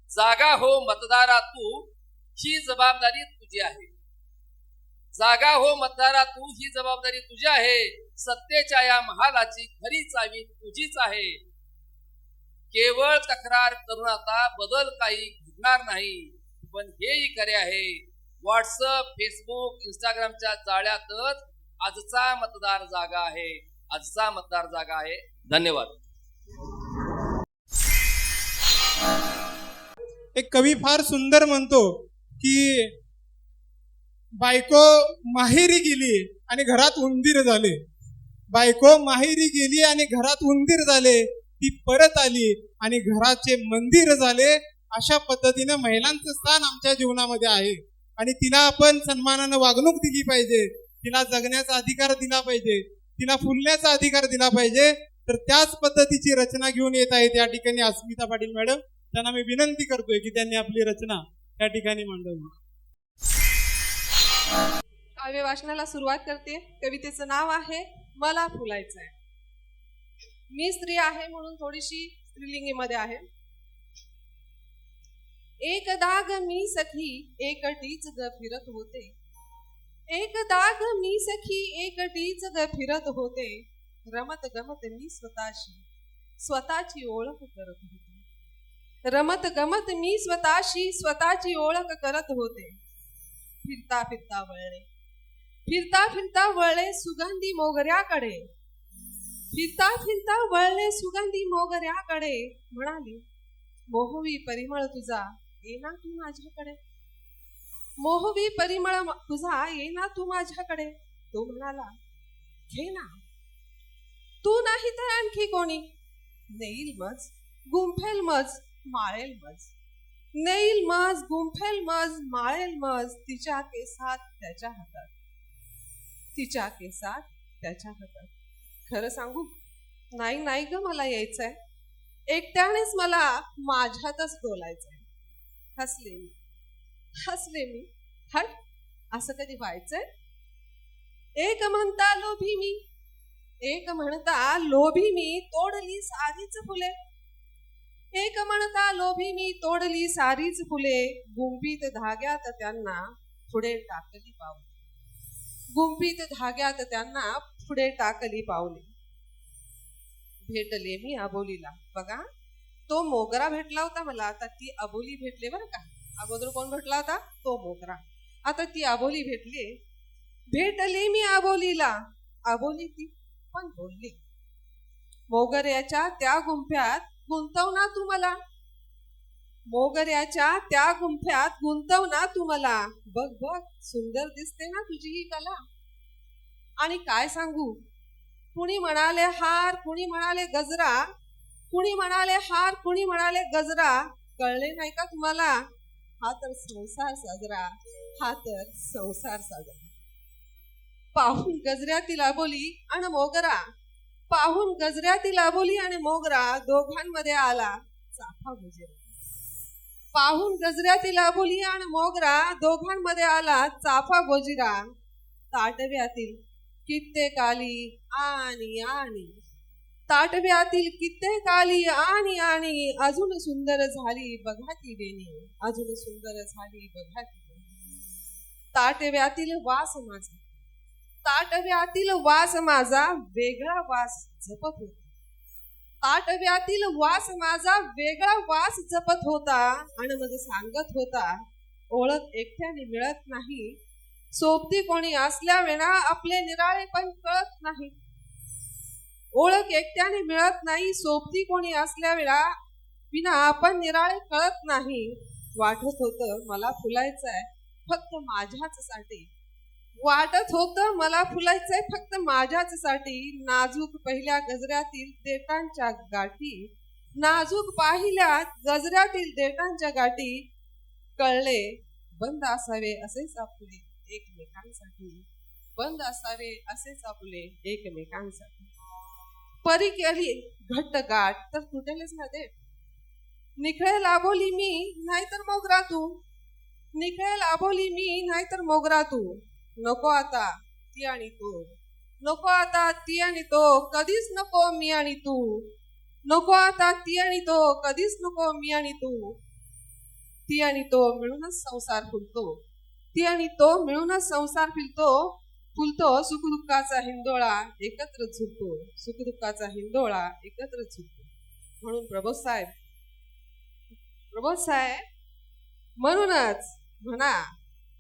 जागा हो मतदारा तू, ही जबाबदारी तुझी आहे. जागा हो मतदारा तू, ही जबाबदारी तुझी आहे. सत्तेच्या या महालाची खरी चावी तुझीच आहे. केवळ तक्रार करून आता बदल काही घडणार नाही, पण हेही खरे आहे, व्हॉट्सअप, फेसबुक, इंस्टाग्रामच्या जाळ्यातच आजचा मतदार जागा आहे. आजचा मतदार जागा आहे. धन्यवाद. एक कवी फार सुंदर म्हणतो की बायको माहेरी गेली आणि घरात उंदीर झाले. बायको माहेरी गेली आणि घरात उंदीर झाले, ती परत आली आणि घराचे मंदिर झाले. अशा पद्धतीने महिलांचं स्थान आमच्या जीवनामध्ये आहे आणि तिला आपण सन्मानानं वागणूक दिली पाहिजे, तिला जगण्याचा अधिकार दिला पाहिजे, तिला फुलण्याचा अधिकार दिला पाहिजे. तर त्याच पद्धतीची रचना घेऊन येत आहेत या ठिकाणी अस्मिता पाटील मॅडम. त्यांना मी विनंती करतोय की त्यांनी आपली रचना त्या ठिकाणी मांडवी. काव्य वाचनाला सुरुवात करते. कवितेचं नाव आहे मला फुलायचंय. मी स्त्री आहे म्हणून थोडीशी स्त्रीलिंगीमध्ये आहे. एक दाग मी सखी एकटीच ग फिरत होते. एक दाग मी सखी एकटीच ग फिरत होते. रमत गमत मी स्वतःची ओळख करत होते. रमत गमत मी स्वतःची ओळख करत होते. फिरता फिरता वळले, फिरता फिरता वळले सुगंधी मोगऱ्याकडे. फिरता फिरता वळले सुगंधी मोगऱ्याकडे. म्हणाली मोहवी परिमळ तुझा येना तू माझ्याकडे. मोहवी परिमळ तुझा येना तू माझ्याकडे. तो म्हणाला घे ना, तू नाही तर आणखी कोणी. नेईल मज गुंफेल मज माळेल मज. नेईल मज गुंफेल मज माळेल मज. तिच्या केसात त्याच्या हातात, तिच्या केसात त्याच्या हातात. खरं सांगू नाही नाही ग मला यायचंय. एकट्यानेच मला माझ्यातच डोलायचंय. हसले मी. हट, असं कधी व्हायचंय. एक म्हणता लोभी मी, एक म्हणता लोभी मी तोडली सारीच फुले. एक म्हणता लोभी मी तोडली सारीच फुले. गुंफीत धाग्यात त्यांना पुढे टाकली पावले. गुंफीत धाग्यात त्यांना पुढे टाकली पावले. भेटले मी अबोलीला. बघा, तो मोगरा भेटला होता मला, आता ती अबोली भेटले. बरं का, अगोदर कोण भेटला होता? तो मोगरा. आता ती अबोली भेटली. भेटले मी अबोलीला. अबोली ती पण बोलली मोगऱ्याच्या त्या गुंफ्यात गुंतव ना तू मला. मोगऱ्याच्या त्या गुंफ्यात गुंतव ना तू मला. बघ बघ सुंदर दिसते ना तुझी ही कला. आणि काय सांगू, कुणी म्हणाले हार, कुणी म्हणाले गजरा. कुणी म्हणाले हार, कुणी म्हणाले गजरा. कळले नाही का तुम्हाला? हा तर संसार साजरा, हा तर संसार साजरा. पाहून गजऱ्यातील अबोली आणि मोगरा, पाहून गजऱ्यातील अबोली आणि मोगरा दोघांमध्ये आला चाफा गुजरा. पाहून गजऱ्यातील अबोली आणि मोगरा दोघांमध्ये आला चाफा गोजिरा. ताटव्यातील कित्येक आली आणि आणि, ताटव्यातील कित्येक आली आणि आणि, अजून सुंदर झाली बघा ती वेणी. अजून सुंदर झाली बघा ती वेणी. ताटव्यातील वास माझा, ताटव्यातील वास माझा वेगळा वास जपत होता. ताटव्यातील वास माझा वेगळा वास जपत होता. आणि मग सांगत होता ओळख एकट्याने मिळत नाही, सोबती कोणी असल्या वेळा आपले निराळे पण कळत नाही. ओळख एकट्याने मिळत नाही, सोबती कोणी असल्या वेळा विना आपण निराळे कळत नाही. वाटत होतं मला फुलायचंय फक्त माझ्याच साठी. वाटत होतं मला फुलायचंय फक्त माझ्याच साठी. नाजूक पहिल्या गजऱ्यातील देठांच्या गाठी, नाजूक पाहिल्या गजऱ्यातील देठांच्या गाठी. कळले बंद असावे असेच आपले एकमेकांसाठी. बंद असावे असेच आपले एकमेकांसाठी. परी केली घट्ट गाठ तर तुटेलच ना ते. निखळेल आबोली मी नाहीतर मोगरा तू. निखळेल आबोली मी नाहीतर मोगरा तू. नको आता ती आणि तो, नको आता ती आणि तो, कधीच नको मी आणि तू. नको आता ती आणि तो, कधीच नको मी आणि तू. ती आणि तो मिळूनच संसार फुलतो. ती आणि तो मिळूनच संसार फुलतो सुखदुःखाचा हिंदोळा एकत्र झुकतो, सुखदुःखाचा हिंदोळा एकत्र झुकतो. म्हणून प्रबोध साहेब म्हणूनच म्हणा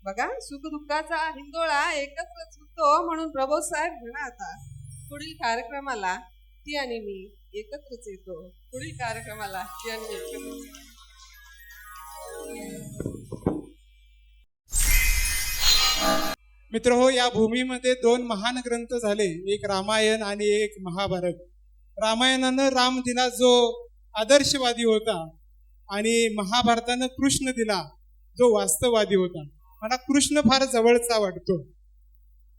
बघा, सुखदुःखाचा हिंदोळा एकत्र झुकतो म्हणून प्रबोध साहेब म्हणा. आता पुढील कार्यक्रमाला ती आणि मी एकत्रच येतो. पुढील कार्यक्रमाला ती आणि मी एकत्रच येतो. मित्र हो, या भूमीमध्ये 2 महान ग्रंथ झाले, एक रामायण आणि एक महाभारत. रामायणानं राम दिला जो आदर्शवादी होता आणि महाभारतानं कृष्ण दिला जो वास्तववादी होता. मला कृष्ण फार जवळचा वाटतो.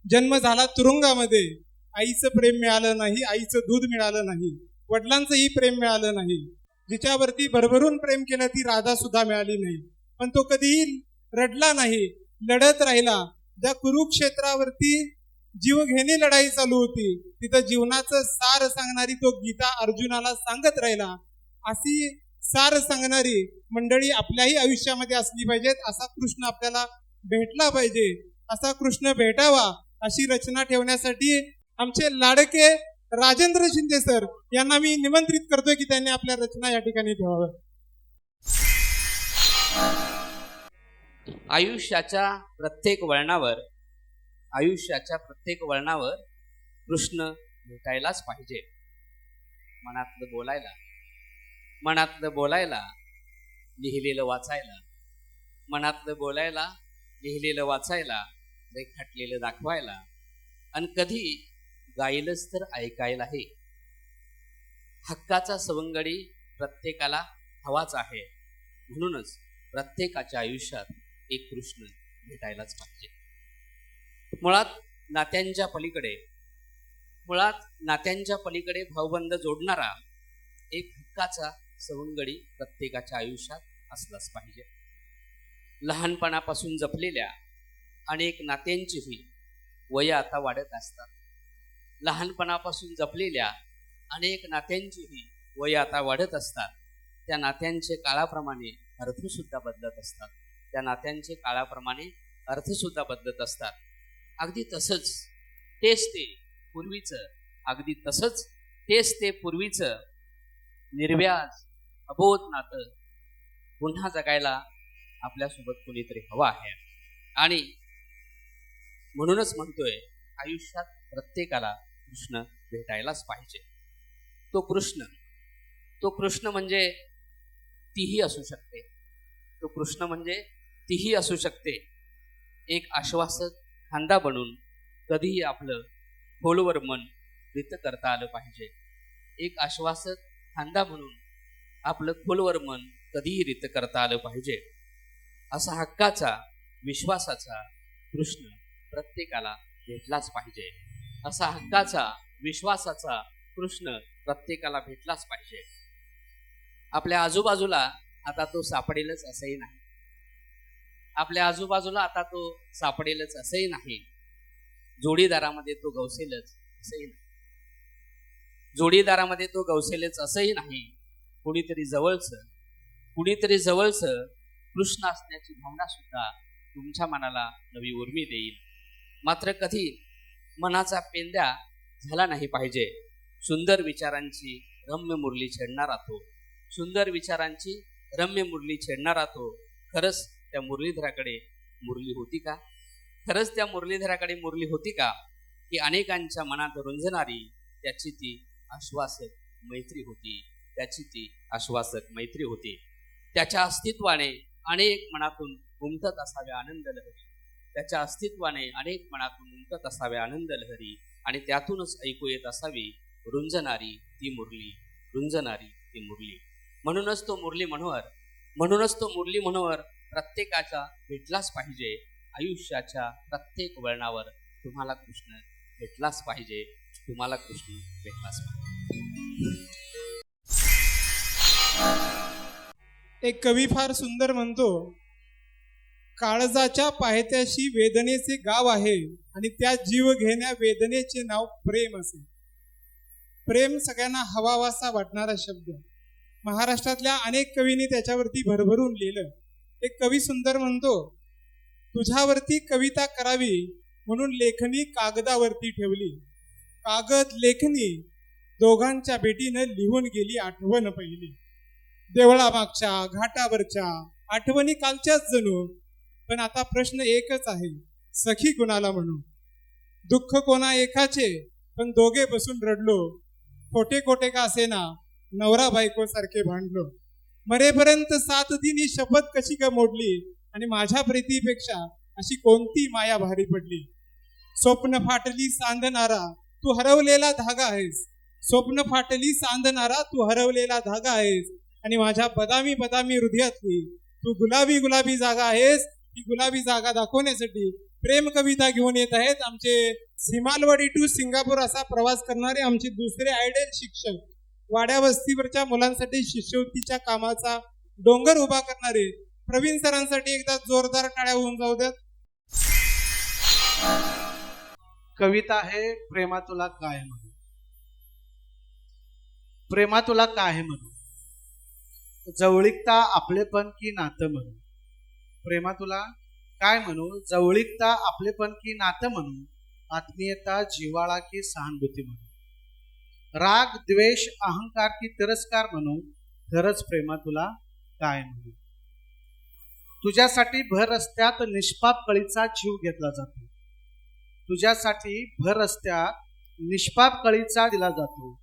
जन्म झाला तुरुंगामध्ये, आईचं प्रेम मिळालं नाही, आईचं दूध मिळालं नाही, वडिलांचंही प्रेम मिळालं नाही. जिच्यावरती भरभरून प्रेम केलं ती राधा सुद्धा मिळाली नाही. पण तो कधीही रडला नाही, लढत राहिला. ज्या कुरुक्षेत्रावरती जीवघेणी लढाई चालू होती तिथं जीवनाचं सार सांगणारी तो गीता अर्जुनाला सांगत राहिला. अशी सार सांगणारी मंडळी आपल्याही आयुष्यामध्ये असली पाहिजेत. असा कृष्ण आपल्याला भेटला पाहिजे, असा कृष्ण भेटावा अशी रचना ठेवण्यासाठी आमचे लाडके राजेंद्र शिंदे सर यांना मी निमंत्रित करतोय की त्यांनी आपल्या रचना या ठिकाणी ठेवाव्या. आयुष्याच्या प्रत्येक वळणावर कृष्ण भेटायलाच पाहिजे. मनातलं बोलायला, लिहिलेलं वाचायला, रेखाटलेलं दाखवायला, आणि कधी गायलंच तर ऐकायलाही. हक्काचा सवंगडी प्रत्येकाला हवाच आहे. म्हणूनच प्रत्येकाच्या आयुष्यात एक कृष्ण भेटायलाच पाहिजे. मुळात नात्यांच्या पलीकडे भावबंध जोडणारा एक हक्काचा सवंगडी प्रत्येकाच्या आयुष्यात असलाच पाहिजे. लहानपणापासून जपलेल्या अनेक नात्यांचीही वय आता वाढत असतात. त्या नात्यांचे काळाप्रमाणे अर्थसुद्धा बदलत असतात. अगदी तसंच तेच ते पूर्वीचं निर्व्याज अबोध नातं पुन्हा जगायला आपल्यासोबत कोणीतरी हवं आहे. आणि म्हणूनच म्हणतोय, आयुष्यात प्रत्येकाला कृष्ण भेटायलाच पाहिजे. तो कृष्ण म्हणजे तीही असू शकते. एक आश्वासक खांदा बनून कधीही आपलं खोलवर मन रित करता आलं पाहिजे. असा हक्काचा, विश्वासाचा कृष्ण प्रत्येकाला भेटलाच पाहिजे. आपल्या आजूबाजूला आता तो सापडेलच असंही नाही. जोडीदारामध्ये तो गवसेलच असंही नाही. कुणीतरी जवळचं कृष्ण असण्याची भावना सुद्धा तुमच्या मनाला नवी उर्मी देईल. मात्र कधी मनाचा पेंद्या झाला नाही पाहिजे. सुंदर विचारांची रम्य मुरली छेडणारा तो खरंच त्या मुरलीधराकडे मुरली होती का? की अनेकांच्या मनात रुंजणारी त्याची ती आश्वासक मैत्री होती. त्याच्या अस्तित्वाने अनेक मनातून उमटत असाव्या आनंद लहरी आणि त्यातूनच ऐकू येत असावी रुंजणारी ती मुरली. म्हणूनच तो मुरली मनोहर प्रत्येकाचा भेटलाच पाहिजे. आयुष्याच्या प्रत्येक वळणावर तुम्हाला कृष्ण भेटलाच पाहिजे. एक कवी फार सुंदर म्हणतो, काळजाच्या पायथ्याशी वेदनेचे गाव आहे आणि त्या जीव घेण्या वेदनेचे नाव प्रेम असे. प्रेम सगळ्यांना हवावासा वाटणारा शब्द. महाराष्ट्रातल्या अनेक कवींनी त्याच्यावरती भरभरून लिहिलं. एक कवी सुंदर म्हणतो, तुझ्यावरती कविता करावी म्हणून लेखणी कागदावरती ठेवली. कागद लेखणी दोघांच्या भेटीनं लिहून गेली आठवण पहिली. देवळामागच्या घाटावरच्या आठवणी कालच्याच जणू. पण आता प्रश्न एकच आहे, सखी कुणाला म्हणू? दुःख कोणा एकाचे पण दोघे बसून रडलो. खोटे खोटे का असेना नवरा बायको सारखे भांडलो. मरेपर्यंत 7 दिन ही शपथ कशी का मोडली आणि माझ्या प्रीतीपेक्षा अशी कोणती माया भारी पडली. स्वप्न फाटली सांधणारा तू हरवलेला धागा आहेस. स्वप्न फाटली सांधणारा तू हरवलेला धागा आहेस. आणि माझ्या बदामी बदामी हृदयातली तू गुलाबी गुलाबी जागा आहेस. ही गुलाबी जागा दाखवण्यासाठी प्रेम कविता घेऊन येत आहेत आमचे सिमालवाडी टू सिंगापूर असा प्रवास करणारे आमचे दुसरे आयडल शिक्षक. वाड्या वस्तीवरच्या मुलांसाठी शिष्यवृत्तीच्या कामाचा डोंगर उभा करणारे प्रवीण सरांसाठी एकदा जोरदार टाळ्या होऊन जाऊ द्यात. कविता आहे प्रेमा तुला काय म्हणू. प्रेमा तुला काय म्हणू, जवळीकता आपलेपण की नातं म्हणू. प्रेमा तुला काय म्हणू, जवळीकता आपलेपण की नातं म्हणू. आत्मीयता जिव्हाळा की सहानुभूती म्हणू. राग द्वेष अहंकार की तिरस्कार म्हणू. खरंच प्रेमा तुला काय म्हणू. तुझ्यासाठी भर रस्त्यात निष्पाप कळीचा जीव घेतला जातो. तुझ्यासाठी भर रस्त्यात निष्पाप कळीचा दिला जातो.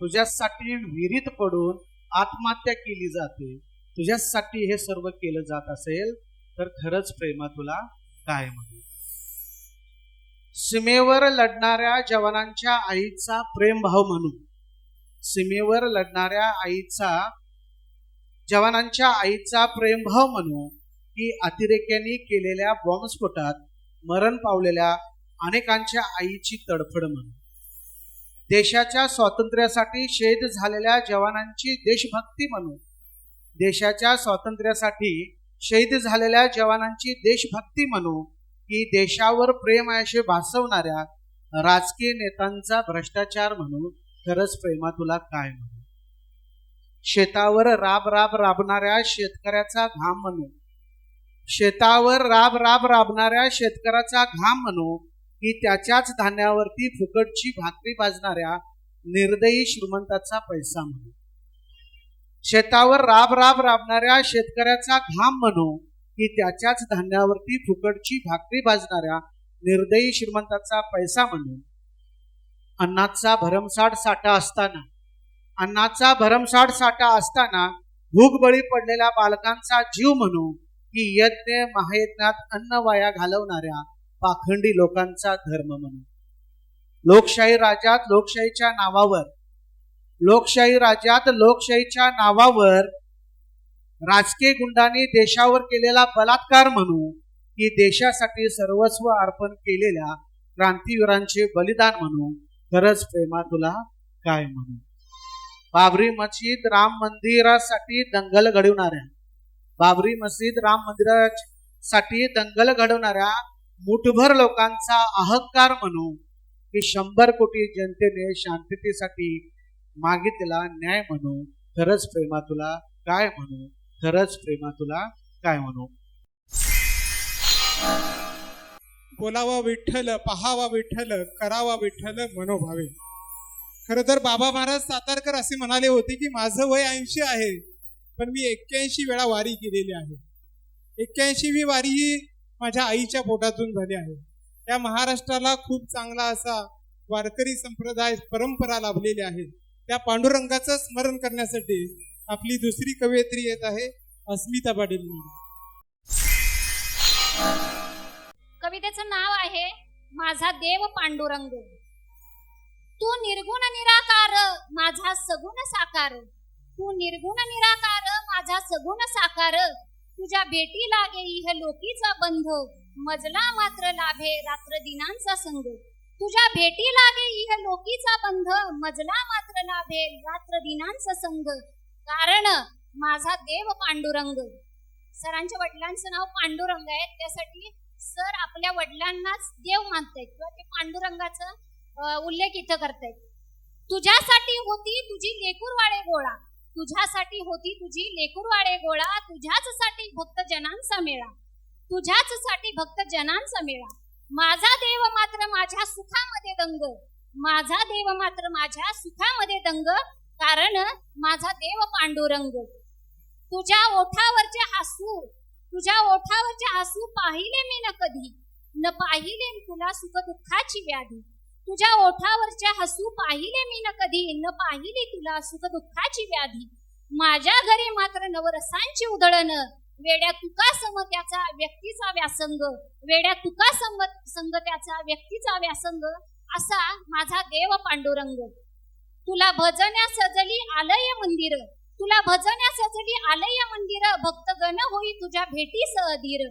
तुझ्यासाठी विहिरीत पडून आत्महत्या केली जाते. तुझ्यासाठी हे सर्व केलं जात असेल तर खरंच प्रेमा तुला काय म्हणू. सीमेवर लढणाऱ्या जवानांच्या आईचा प्रेमभाव म्हणू. सीमेवर लढणाऱ्या जवानांच्या आईचा प्रेमभाव म्हणू की अतिरेक्यांनी केलेल्या बॉम्बस्फोटात मरण पावलेल्या अनेकांच्या आईची तडफड म्हणू. देशाच्या स्वातंत्र्यासाठी शहीद झालेल्या जवानांची देशभक्ती म्हणू. देशाच्या स्वातंत्र्यासाठी शहीद झालेल्या जवानांची देशभक्ती म्हणू की देशावर प्रेम असे भासवणाऱ्या राजकीय नेत्यांचा भ्रष्टाचार म्हणू. खरंच प्रेमा तुला काय म्हणू. शेतावर राब राब राबणाऱ्या शेतकऱ्याचा घाम म्हणू. शेतावर राब राब राबणाऱ्या शेतकऱ्याचा घाम म्हणू की त्याच्याच धान्यावरती फुकटची भाकरी भाजणाऱ्या निर्दयी श्रीमंताचा पैसा म्हणू. शेतावर राब राब राबणाऱ्या शेतकऱ्याचा घाम म्हणू की त्याच्याच धान्यावरती फुकटची भाकरी भाजणाऱ्या निर्दयी श्रीमंताचा पैसा म्हणू. अन्नाचा भरमसाठ साठा असताना भूकबळी पडलेल्या बालकांचा जीव म्हणू की यज्ञ महायज्ञात अन्न वाया घालवणाऱ्या पाखंडी लोकांचा धर्म म्हणू. लोकशाही राज्यात लोकशाहीच्या नावावर राजकीय गुंडांनी देशावर केलेला बलात्कार म्हणू की देशासाठी सर्वस्व अर्पण केलेल्या क्रांतीवीरांचे बलिदान म्हणू. खरंच प्रेमा तुला काय म्हणू. बाबरी मस्जिद राम मंदिरासाठी दंगल घडवणाऱ्या मुठभर लोकांचा अहंकार म्हणू की 100 कोटी जनतेने शांततेसाठी मागितलेला न्याय म्हणू. खरंच प्रेमा तुला काय म्हणू. खरंच प्रेमा तुला काय म्हणू. बोलावा विठ्ठल, पहावा विठ्ठल, करावा विठ्ठल मनोभावे. खरं तर बाबा महाराज सातारकर असे म्हणाले होते की माझं वय 80 आहे पण मी 81 वेळा वारी केलेली आहे. 81वी वारी ही माझ्या आईच्या पोटातून झाली आहे. या महाराष्ट्राला खूप चांगला असा वारकरी संप्रदाय परंपरा लाभलेली आहे. त्या पांडुरंगाचं स्मरण करण्यासाठी आपली दुसरी कवयित्री येत आहे अस्मिता पाटील. कवितेचं नाव आहे माझा देव पांडुरंग. तू निर्गुण निराकार माझा सगुण साकार. तू निर्गुण निराकार माझा सगुण साकार. तुझ्या भेटी लागे इह लोकीचा बंध. मजला मात्र लाभे रात्र दिनांचा संग. तुझ्या भेटी लागे इह लोकीचा बंध. मजला मात्र लाभे रात्र दिनांचा संग. कारण माझा देव पांडुरंग. सरांच्या वडिलांचं नाव पांडुरंग आहे, त्यासाठी सर आपल्या वडिलांनाच देव मानतायत किंवा ते पांडुरंगाचा उल्लेख इथं करतायत. तुझ्यासाठी होती तुझी लेकूरवाडे गोळा. तुझ्यासाठी होती तुझी लेकूरवाडे गोळा. तुझ्याचसाठी भक्त जनांचा मेळा. तुझ्याच साठी भक्त जनांचा मेळा. माझा देव मात्र माझ्या सुखामध्ये दंग, माझा देव मात्र माझ्या सुखामध्ये दंग, कारण माझा देव पांडुरंग. तुझ्या ओठावरचे हसू, तुझ्या ओठावरचे हसू पाहिले मी न कधी, न पाहिले तुला सुख दुःखाची व्याधी. तुझ्या ओठावरचे हसू पाहिले मी न कधी, न पाहिली तुला सुख दुःखाची व्याधी. माझ्या घरी मात्र नवरसांची उधळण, वेड्या तुका सम त्याचा व्यक्तीचा व्यासंग, वेड्या तुका संग त्याचा व्यक्तीचा व्यासंग, असा माझा देव पांडुरंग. तुला भजन्या सजली आलय मंदिर, तुला भजन्या सजली आलय मंदिर, भक्तगण होई तुझ्या भेटीस अधीर.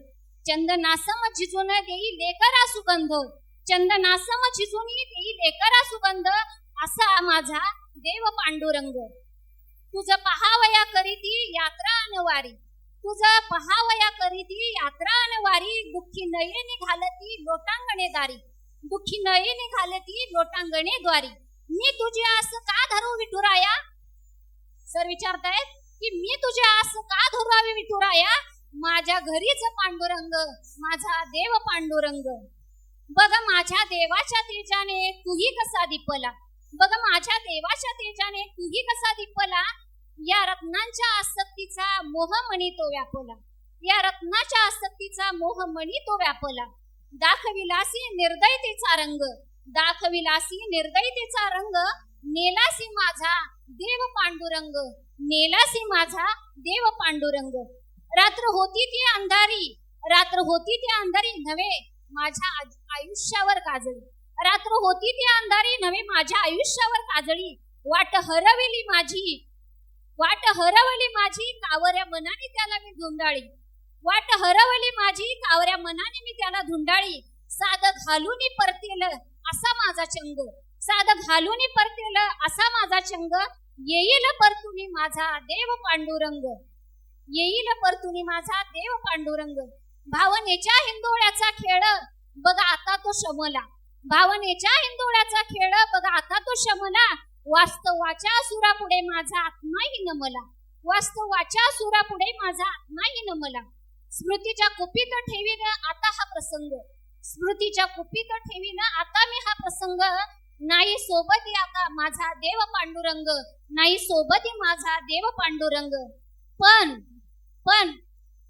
चंदनासम झिजून देई लेकरा सुगंध, चंदनासम झिजून देई लेकरा सुगंध, असा माझा देव पांडुरंग. तुझ पहावया करीती यात्रा अनवारी, तुझ पहावया करीती यात्रा अनवारी, दुःखी नयनी घालती लोटांगणे दारी, दुःखी नयनी घालती लोटांगणे द्वारी. मी तुझी आस का धरू विठुराया, सर विचारतायत की मी तुझी आस का धरावी विठुराया, माझ्या घरीच पांडुरंग माझा देव पांडुरंग. बघ माझ्या देवाच्या तेजाने तूही कसा दिपला, बघ माझ्या देवाच्या तेजाने तूही कसा दिपला. या रत्नांच्या आसक्तीचा मोहमणी तो व्यापला, या रत्नाच्या आसक्तीचा मोहमणी तो व्यापला. दाखविलासी निर्दयतेचा रंग, दाखविलासी निर्दयतेचा रंग, नेलासी माझा देव पांडुरंग, नेलासी माझा देव पांडुरंग. रात्र होती ती अंधारी, रात्र होती ती अंधारी नव्हे माझ्या आयुष्यावर काजळी, रात्र होती ती अंधारी नव्हे माझ्या आयुष्यावर काजळी. वाट हरवली माझी, वाट हरवली माझी, कावऱ्या मनाने त्याला मी धुंडाळी, वाट हरवली माझी, कावऱ्या मनाने मी त्याला धुंडाळी. साध घालून परतेल असा माझा चंग, साध घालून परतेल असा माझा चंग, येईल परतुनी माझा देव पांडुरंग, येईल परतुनी माझा देव पांडुरंग. भावनेच्या हिंदोळ्याचा खेळ बघा आता तो शमला, भावनेच्या हिंदोळ्याचा खेळ बघा आता तो शमला. वास्तवाच्या सुरापुढे माझा आत्माही नमला, वास्तवाच्या सुरापुढे माझा आत्माही नमला. स्मृतीच्या कुपीत ठेवीन आता हा प्रसंग, स्मृतीच्या कुपीत ठेवीन आता मी हा प्रसंग. नाही सोबती आता माझा देव पांडुरंग, नाही सोबती माझा देव पांडुरंग. पण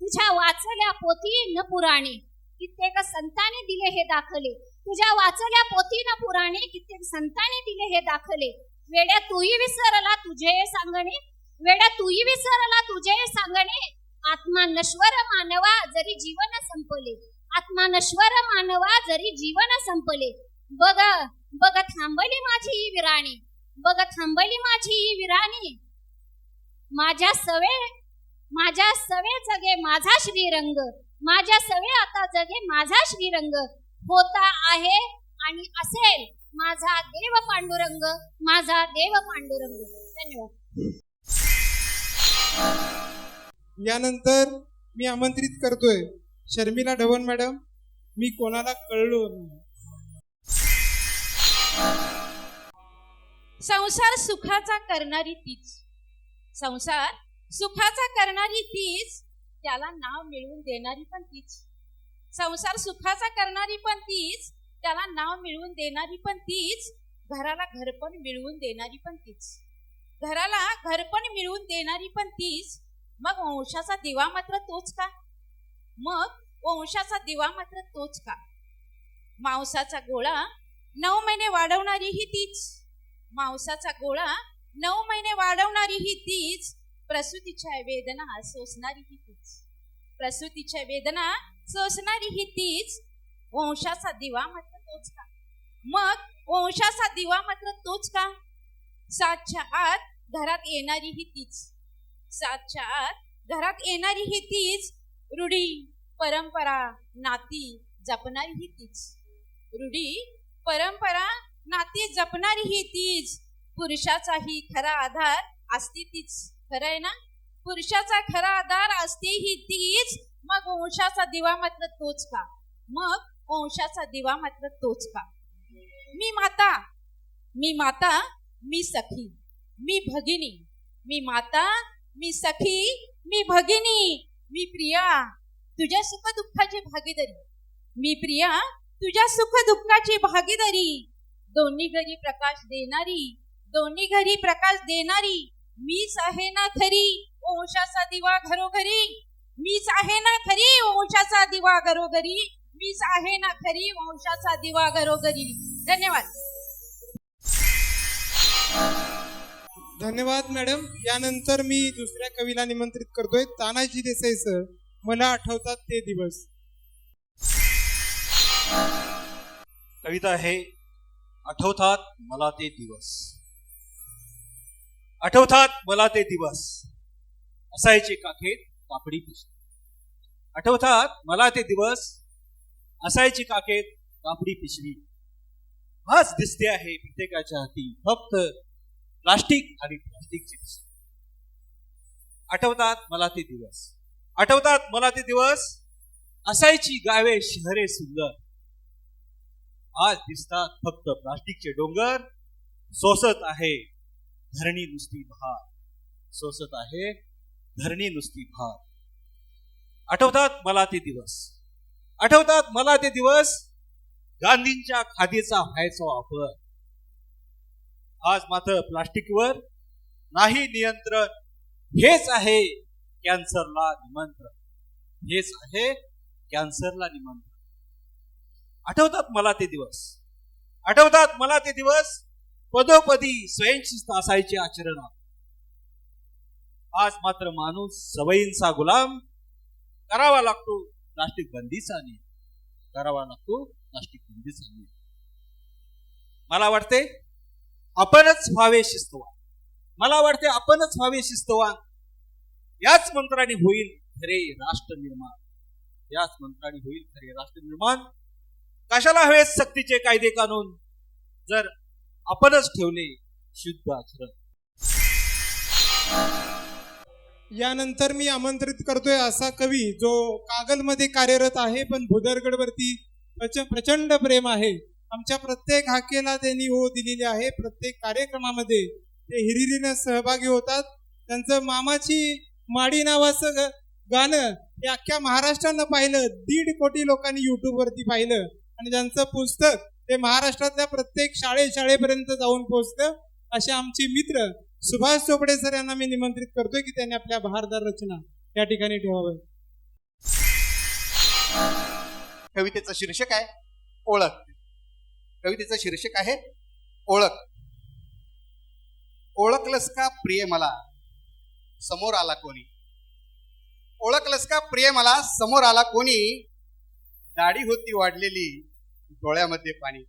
तुझ्या वाचल्या पोथी न पुराणे, कित्येक संतांनी दिले हे दाखले, तुझ्या वाचल्या पोथी न पुराणे, कित्येक संतांनी दिले हे दाखले. वेड्या तूही विसरला तुझे सांगणे, वेड्या तूही विसरला तुझे सांगणे. आत्मा नश्वर मानवा जरी जीवन संपले, आत्मा नश्वर मानवा जरी जीवन संपले. बघ बघ थांबली माझी ही विराणी, बघ थांबली माझी ही विराणी. माझ्या सवे जगे माझा श्रीरंग, माझ्या सवे आता जगे माझा श्रीरंग. होता आहे आणि असेल माझा देव पांडुरंग, माझा देव पांडुरंग. धन्यवाद. यानंतर मी आमंत्रित करतोय शर्मिला ढवण मॅडम. मी कोणाला कळलो नाही. संसार सुखाचा करणारी तीच, संसार सुखाचा करणारी तीच, त्याला नाव मिळवून देणारी पण तीच. संसार सुखाचा करणारी पण तीच, त्याला नाव मिळवून देणारी पण तीच. घराला घरपण मिळवून देणारी पण तीच, घराला घरपण मिळवून देणारी पण तीच. मग वंशाचा दिवा मात्र तोच का, मग वंशाचा दिवा मात्र तोच का. मांसाचा गोळा 9 महिने वाढवणारी ही तीच, मांसाचा गोळा 9 महिने वाढवणारी ही तीच. प्रसूतीच्या वेदना सोसणारी ही तीच, प्रसूतीच्या वेदना सोसणारी ही तीच. वंशाचा दिवा मात्र तोच का, मग वंशाचा दिवा मात्र तोच का. 7च्या आत घरात येणारी ही तीच, 7च्या आत घरात येणारी ही तीच. रूढी परंपरा नाती जपणारी ही तीच, रूढी परंपरा नाती जपणारी ही तीच. पुरुषाचाही खरा आधार असते तीच, खरं आहे ना, पुरुषाचा खरा आधार असते ही तीच. मग वंशाचा दिवा मात्र तोच का, मग वंशाचा दिवा मात्र तोच का. मी माता, मी माता, मी सखी, मी भगिनी, मी माता, मी सखी, मी भगिनी, मी प्रिया, तुझ्या सुख दुःखाची भागीदारी. मी प्रिया तुझ्या सुख दुःखाची भागीदारी. दोन्ही घरी प्रकाश देणारी, दोन्ही घरी प्रकाश देणारी. मीच आहे ना खरी वंशाचा दिवा घरोघरी. मीच आहे ना खरी वंशाचा दिवा घरोघरी. मीच आहे ना खरी वंशाचा दिवा घरोघरी. धन्यवाद. धन्यवाद मॅडम. यानंतर मी दुसऱ्या कवीला निमंत्रित करतोय, तानाजी देसाई सर. मला आठवतात ते दिवस. कविता आहे आठवतात मला ते दिवस. आठवतात मला ते दिवस, असायचे काखेत कापडी पिशवी. आठवतात मला ते दिवस, असायची काखेत कापडी पिशवी. आज दिसते आहे प्रत्येकाच्या हाती फक्त प्लास्टिक आणि प्लास्टिकची पिशवी. आठवतात मला ते दिवस, आठवतात मला ते दिवस, असायची गावे शहरे सुंदर. आज दिसतात फक्त प्लास्टिकचे डोंगर. सोसत आहे धरणी नुसती भार, सोसत आहे धरणी नुसती भार. आठवतात मला ते दिवस, आठवतात मला ते दिवस, गांधींच्या खादीचा व्हायचा वापर. आज मात्र प्लास्टिकवर नाही नियंत्रण. हेच आहे कॅन्सरला निमंत्रण, हेच आहे कॅन्सरला निमंत्रण. आठवतात मला ते दिवस, आठवतात मला ते दिवस, पदोपदी स्वयंशिस्त असायचे आचरणात. आज मात्र माणूस सवयींचा गुलाम. करावा लागतो प्लास्टिक बंदीचा नियम, करावा लागतो प्लास्टिक बंदीचा नियम. मला वाटते आपणच व्हावे शिस्तवान, मला वाटते आपणच व्हावे शिस्तवान. याच मंत्राने होईल खरे राष्ट्र निर्माण, याच मंत्राने होईल खरे राष्ट्र निर्माण. कशाला हवे सक्तीचे कायदे कानून, जर आपणच ठेवले शुद्ध आचरण. यानंतर मी आमंत्रित करतोय असा कवी जो कागलमध्ये कार्यरत आहे, पण भुदरगडवरती प्रचंड प्रेम आहे. आमच्या प्रत्येक हाकेला त्यांनी हो दिलेली आहे. प्रत्येक कार्यक्रमामध्ये ते हिरिरीनं सहभागी होतात. त्यांचं मामाची माडी नावाचं गाणं हे अख्ख्या महाराष्ट्रानं पाहिलं. 1.5 कोटी लोकांनी युट्यूबवरती पाहिलं. आणि ज्यांचं पुस्तक ते महाराष्ट्रातल्या प्रत्येक शाळेपर्यंत जाऊन पोहोचतं. असे आमचे मित्र सुभाष चोपडे सर यांना मी निमंत्रित करतोय की त्यांनी आपल्या बहारदार रचना या ठिकाणी ठेवाव्या. कवितेचं शीर्षक आहे ओळख. कवितेचं शीर्षक आहे ओळख. ओळखलंस का प्रिय मला समोर आला कोणी, ओळखलंस का प्रिय मला समोर आला कोणी. दाढी होती वाढलेली डोळ्यामध्ये पाणी.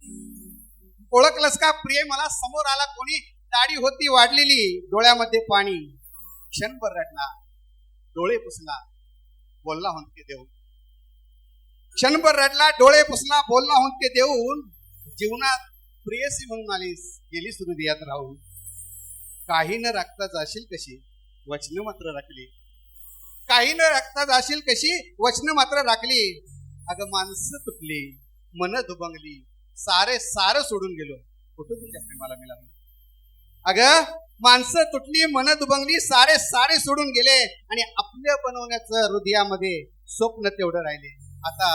ओळखलंस का प्रिय मला समोर आला कोणी, दाढी होती वाढलेली डोळ्यामध्ये पाणी. क्षणभर रडला डोळे पुसला बोलला हुंदके देऊन, क्षणभर रडला डोळे पुसला बोलला हुंदके देऊन. जीवनात प्रियसी म्हणून आलीस गेली हृदयात राहून. काही न राखता जाशील कशी वचन मात्र राखली, काही न राखता जाशील कशी वचन मात्र राखली. अगं माणसं तुटली मन दुबंगली सारे सारं सोडून गेलो कुठं तुझ्या प्रेमाला मिळालं. अगं माणसं तुटली मन दुबंगली सारे सारे सोडून गेले आणि आपल्या बनवण्याचं हृदयामध्ये स्वप्न तेवढं राहिले. आता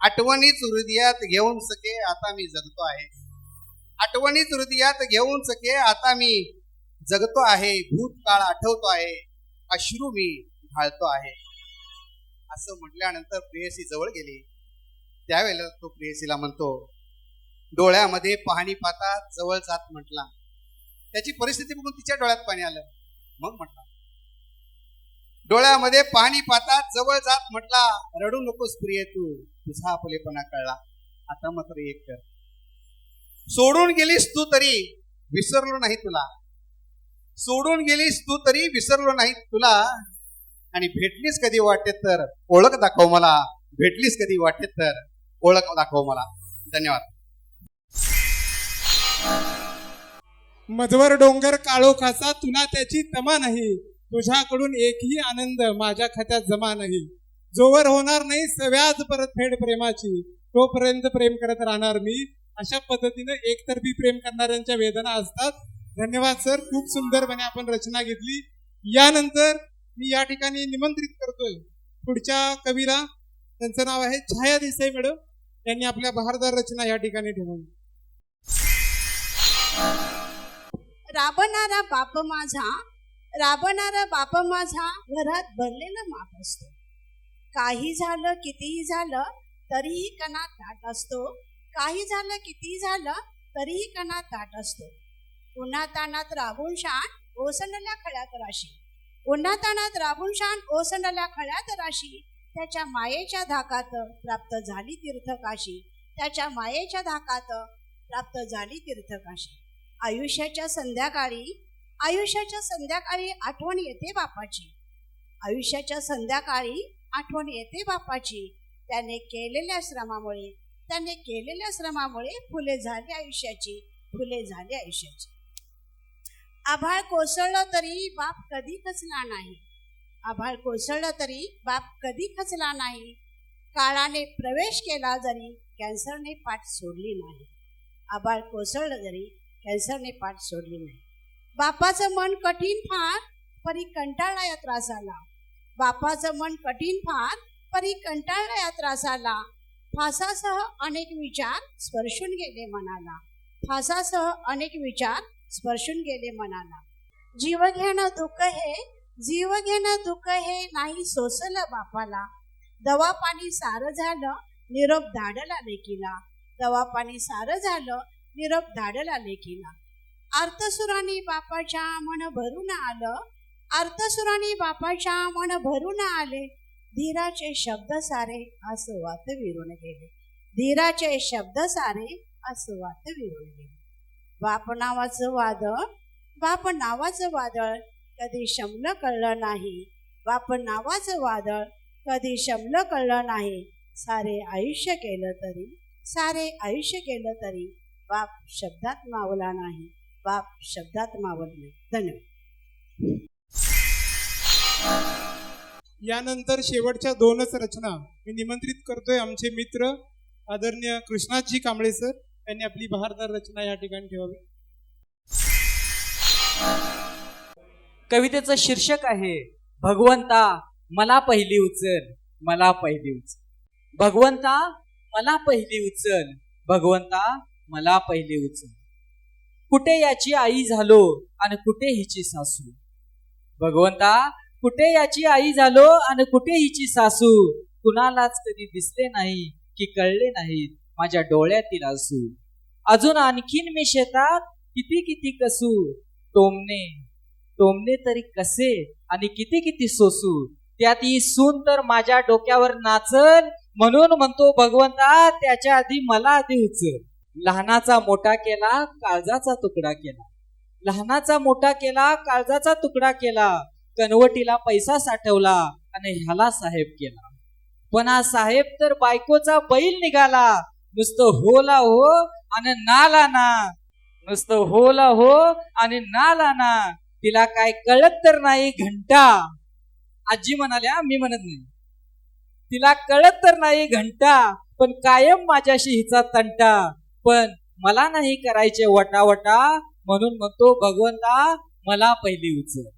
आठवणीच हृदयात घेऊन सके आता मी जगतो आहे, आठवणीच हृदयात घेऊन सके आता मी जगतो आहे. भूतकाळ आठवतो आहे अश्रू मी घालतो आहे. असं म्हटल्यानंतर प्रेयसी जवळ गेली. त्यावेळेला तो प्रेयसीला म्हणतो, डोळ्यामध्ये पाहणी पाहता जवळ जात म्हटला. त्याची परिस्थिती बघून तिच्या डोळ्यात पाणी आलं. मग म्हटला, डोळ्यामध्ये पाहणी पाहता जवळ जात म्हटला. रडू नकोस प्रिय तू तुझा आपलेपणा कळला. आता मात्र एक कर, सोडून गेलीस तू तरी विसरलो नाही तुला, सोडून गेलीस तू तरी विसरलो नाही तुला. आणि भेटलीस कधी वाटेत तर ओळख दाखव मला, भेटलीस कधी वाटेत तर ओळख दाखव मला. धन्यवाद. मधवर डोंगर काळोखाचा तुला त्याची तमा नाही, तुझ्याकडून एकही आनंद माझ्या खात्यात जमा नाही. जोवर होणार नाही सव्याज परतफेड प्रेमाची तोपर्यंत प्रेम करत राहणार मी. अशा पद्धतीनं एकतर्फी प्रेम करणाऱ्यांच्या वेदना असतात. धन्यवाद सर, खूप सुंदरपणे आपण रचना घेतली. यानंतर मी या ठिकाणी निमंत्रित करतोय पुढच्या कवीला, त्यांचं नाव आहे छाया देसाई मॅडम, यांनी आपल्या बहारदार रचना या ठिकाणी ठेवली. राबणारा बाप माझा, राबणारा बाप माझा, घरात भरलेला माप असतो. काही झालं कितीही झालं तरीही कणात ताट असतो. काही झालं कितीही झालं तरीही कणात ताट असतो. उन्हा तानात राबून शान ओसंडल्या खळ्यात राशी, उन्हा तानात राबून शान ओसंडल्या खळ्यात राशी. त्याच्या मायेच्या धाकात प्राप्त झाली तीर्थकाशी, त्याच्या मायेच्या धाकात प्राप्त झाली तीर्थकाशी. आयुष्याच्या संध्याकाळी, आयुष्याच्या संध्याकाळी आठवण येते बापाची, आयुष्याच्या संध्याकाळी आठवण येते बापाची. त्याने केलेल्या श्रमामुळे, त्याने केलेल्या श्रमामुळे फुले झाली आयुष्याची, फुले झाली आयुष्याची. आभाळ कोसळलं तरी बाप कधी खचला नाही, आभाळ कोसळलं तरी बाप कधी खचला नाही. काळाने प्रवेश केला जरी कॅन्सरने पाठ सोडली नाही, आभाळ कोसळलं जरी कॅन्सरने पाठ सोडली नाही. बापाचं मन कठीण फार परी कंटाळला या त्रासाला, बापाचं मन कठीण फार परी कंटाळला या त्रासाला. फासासह अनेक विचार स्पर्शून गेले मनाला, फासासह अनेक विचार स्पर्शून गेले मनाला. जीव घेणं दुःख हे, जीव घेणं दुःख हे नाही सोसलं बापाला. दवा पाणी सारं झालं निरोप धाडला लेकीला, दवा पाणी सारं झालं निरोप धाडला लेकीला. आर्तसुराने बापाच्या मन भरून आलं, आर्तसुराने बापाच्या मन भरून आले. धीराचे शब्द सारे आसवात विरून गेले, धीराचे शब्द सारे आसवात विरून गेले. बाप नावाचं वादळ, बाप नावाचं वादळ कधी शमलं कळलं नाही, बाप नावाचं वादळ कधी शमलं कळलं नाही. सारे आयुष्य केलं तरी, सारे आयुष्य केलं तरी बाप शब्दात मावला नाही, बाप शब्दात मावला नाही. धन्यवाद. यानंतर शेवटच्या 2च रचना मी निमंत्रित करतोय आमचे मित्र आदरणीय कृष्णाजी कांबळे सर यांनी आपली बहारदार रचना या ठिकाणी ठेवावी. कवितेचं शीर्षक आहे भगवंता मला पहिली उचल, मला पहिली उचल. भगवंता मला पहिली उचल, भगवंता मला पहिली उचल. कुठे याची आई झालो आणि कुठे हिची सासू, भगवंता कुठे याची आई झालो आणि कुठे हिची सासू. कुणालाच कधी दिसले नाही की कळले नाहीत माझ्या डोळ्यातील आसू. अजून आणखीन मी शेतात किती किती कसू, टोमणे टोमणे तरी कसे आणि किती किती सोसू. त्यात ही सून तर माझ्या डोक्यावर नाचल, म्हणून म्हणतो भगवंता त्याच्या आधी मला आधी उचल. लहानाचा मोठा केला काळजाचा तुकडा केला, लहानाचा मोठा केला काळजाचा तुकडा केला. कनवटीला पैसा साठवला आणि ह्याला साहेब केला. पण हा साहेब तर बायकोचा बैल निघाला. नुसतं होला हो आणि नाला ना, नुसतं होला हो आणि नाला ना. तिला काय कळत तर नाही घंटा. आजी म्हणाल्या, मी म्हणत नाही. तिला कळत तर नाही घंटा, पण कायम माझ्याशी हिचा तंटा. पण मला नाही करायचे वटावटा, म्हणून म्हणतो भगवंता मला पहिली उचल.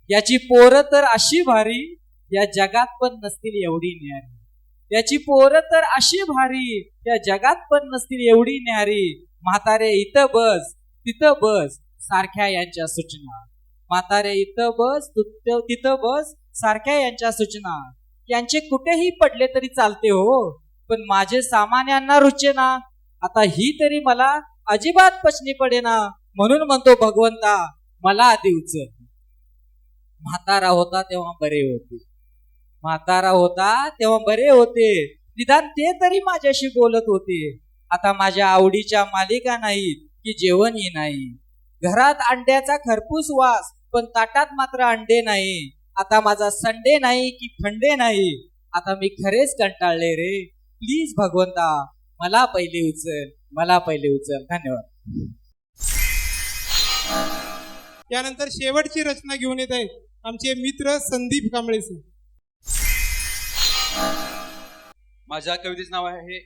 याची पोरं तर अशी भारी या जगात पण नसतील एवढी न्यारी. याची पोरं तर अशी भारी या जगात पण नसतील एवढी न्यारी. म्हातारे इथं बस तिथं बस सारख्या यांच्या सूचना, म्हातारे इथं बस तिथं बस सारख्या यांच्या सूचना. यांचे कुठेही पडले तरी चालते हो, पण माझे सामान्यांना रुचेना. आता ही तरी मला अजिबात पचनी पडेना, म्हणून म्हणतो भगवंता मला आधी उचल. म्हातारा होता तेव्हा बरे होते, म्हातारा होता तेव्हा बरे होते. निदान ते तरी माझ्याशी बोलत होते. आता माझ्या आवडीच्या मालिका नाहीत की जेवणही नाही. घरात अंड्याचा खरपूस वास, पण ताटात मात्र अंडे नाही. आता माझा संडे नाही की फंडे नाही. आता मी खरेच कंटाळले रे. प्लीज भगवंता मला पहिले उचल, मला पहिले उचल. धन्यवाद. यानंतर शेवटची रचना घेऊन येत आहेत आमचे मित्र संदीप कांबळे सर. माझ्या कवितेचे नाव आहे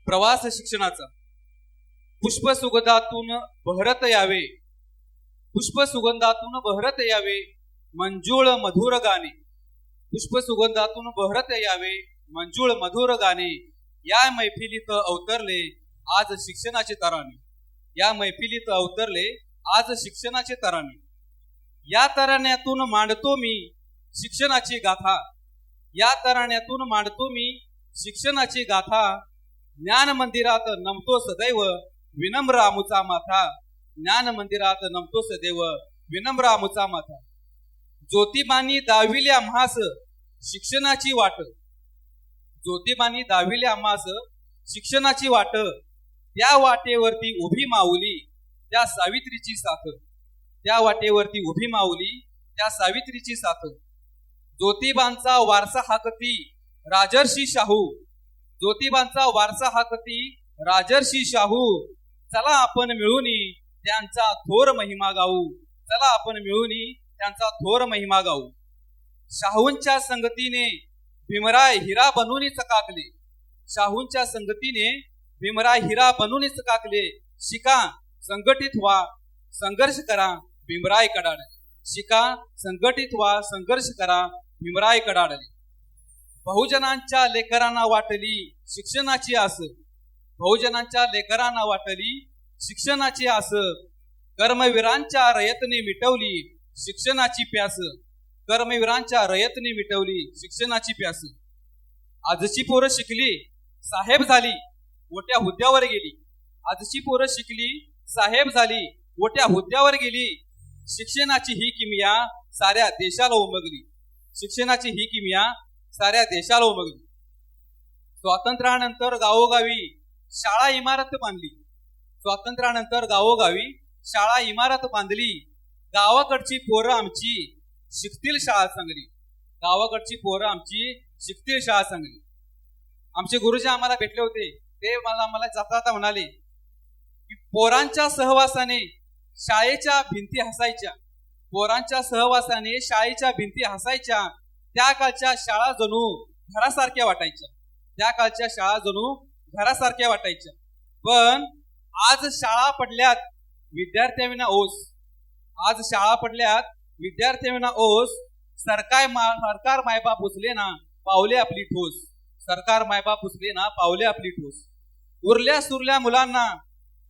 प्रवास शिक्षणाचा. पुष्प सुगंधातून बहरत यावे, पुष्प सुगंधातून बहरत यावे मंजूळ मधुर गाणे. पुष्पसुगंधातून बहरत यावे मंजूळ मधुर गाणे. या मैफिलीत अवतरले आज शिक्षणाचे तराणे. या मैफिलीत अवतरले आज शिक्षणाचे तराणे. या तराण्यातून मांडतो मी शिक्षणाची गाथा. या तराण्यातून मांडतो मी शिक्षणाची गाथा. ज्ञान मंदिरात नमतो सदैव विनम्र आमुचा माथा. ज्ञान मंदिरात नमतो सदैव विनम्र आमुचा माथा. ज्योतिबांनी दाविल्या आम्हास शिक्षणाची वाट. ज्योतिबांनी दाविल्या आम्हास शिक्षणाची वाट. त्या वाटेवरती उभी माऊली त्या सावित्रीची साथ. त्या वाटेवरती उभी माऊली त्या सावित्रीची साथ. ज्योतिबांचा वारसा हाकती राजर्षी शाहू. ज्योतिबांचा वारसा हाकती राजर्षी शाहू. चला आपण मिळूनी त्यांचा थोर महिमा गाऊ. चला आपण मिळूनी त्यांचा थोर महिमा गाऊ. शाहूंच्या संगतीने भीमराय हिरा बनून चकाकले. शाहूंच्या संगतीने भीमराय हिरा बनून चकाकले. शिका संघटित व्हा संघर्ष करा भीमराय कडाडले. शिका संघटित व्हा संघर्ष करा भीमराय कडाडले. बहुजनांच्या लेकरांना वाटली शिक्षणाची आस. बहुजनांच्या लेकरांना वाटली शिक्षणाची आस. कर्मवीरांच्या रयतने मिटवली शिक्षणाची प्यास. कर्मवीरांच्या रयतने मिटवली शिक्षणाची प्यास. आजची पोरं शिकली साहेब झाली मोठ्या हुद्द्यावर गेली. आजची पोरं शिकली साहेब झाली मोठ्या हुद्द्यावर गेली. शिक्षणाची ही किमया साऱ्या देशाला उमगली. शिक्षणाची ही किमया साऱ्या देशाला उमगली. स्वातंत्र्यानंतर गावोगावी शाळा इमारत बांधली. स्वातंत्र्यानंतर गावोगावी शाळा इमारत बांधली. गावाकडची पोरं आमची शिकतील शाळा चांगली. गावाकडची पोरं आमची शिकतील शाळा चांगली. आमचे गुरुजी आम्हाला भेटले होते. ते मला जाता जाता म्हणाले की पोरांच्या सहवासाने शाळेच्या भिंती हसायच्या. पोरांच्या सहवासाने शाळेच्या भिंती हसायच्या. त्या काळच्या शाळा जणू घरासारख्या वाटायच्या. त्या काळच्या शाळा जणू घरासारख्या वाटायच्या. पण आज शाळा पडल्यात विद्यार्थ्यांविना ओस. आज शाळा पडल्यात विद्यार्थ्यांविना ओस. सरकार मायबाप उचले ना पावले आपली ठोस. सरकार मायबाप उचले ना पावले आपली ठोस. उरल्या सुरल्या मुलांना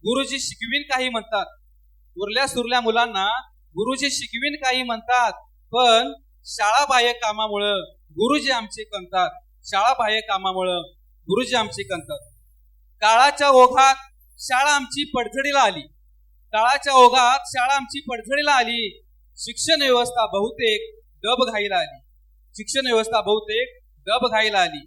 गुरुजी शिकवीन काही म्हणतात. उरल्या सुरल्या मुलांना गुरुजी शिकवीन काही म्हणतात. पण शाळाबाह्य कामामुळं गुरुजी आमचे कंतात. शाळाबाह्य कामामुळं गुरुजी आमचे कंतात. काळाच्या ओघात शाळा आमची पडझडीला आली. काळाच्या ओघात शाळा आमची पडझडीला आली. शिक्षण व्यवस्था बहुतेक डबघाईला आली. शिक्षण व्यवस्था बहुतेक डबघाईला आली.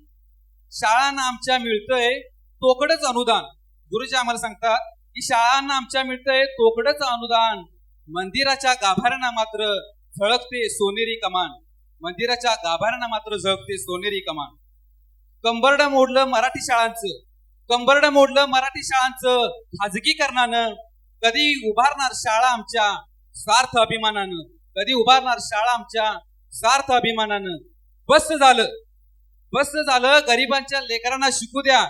शाळांना आमच्या मिळतंय तोकडच अनुदान. गुरुजी आम्हाला सांगतात की शाळांना आमच्या मिळतंय तोकडच अनुदान. मंदिराच्या गाभाऱ्यांना मात्र झळकते सोनेरी कमान. मंदिराच्या गाभाऱ्यांना मात्र झळकते सोनेरी कमान. कंबरड मोडलं मराठी शाळांचं. कंबरड मोडलं मराठी शाळांचं. खाजगीकरणानं कधी उभारणार शाळा आमच्या स्वार्थ अभिमानानं. कधी उभारणार शाळा आमच्या स्वार्थ अभिमानानं. बस झालं बस झालं गरिबांच्या लेकरांना शिकू द्या.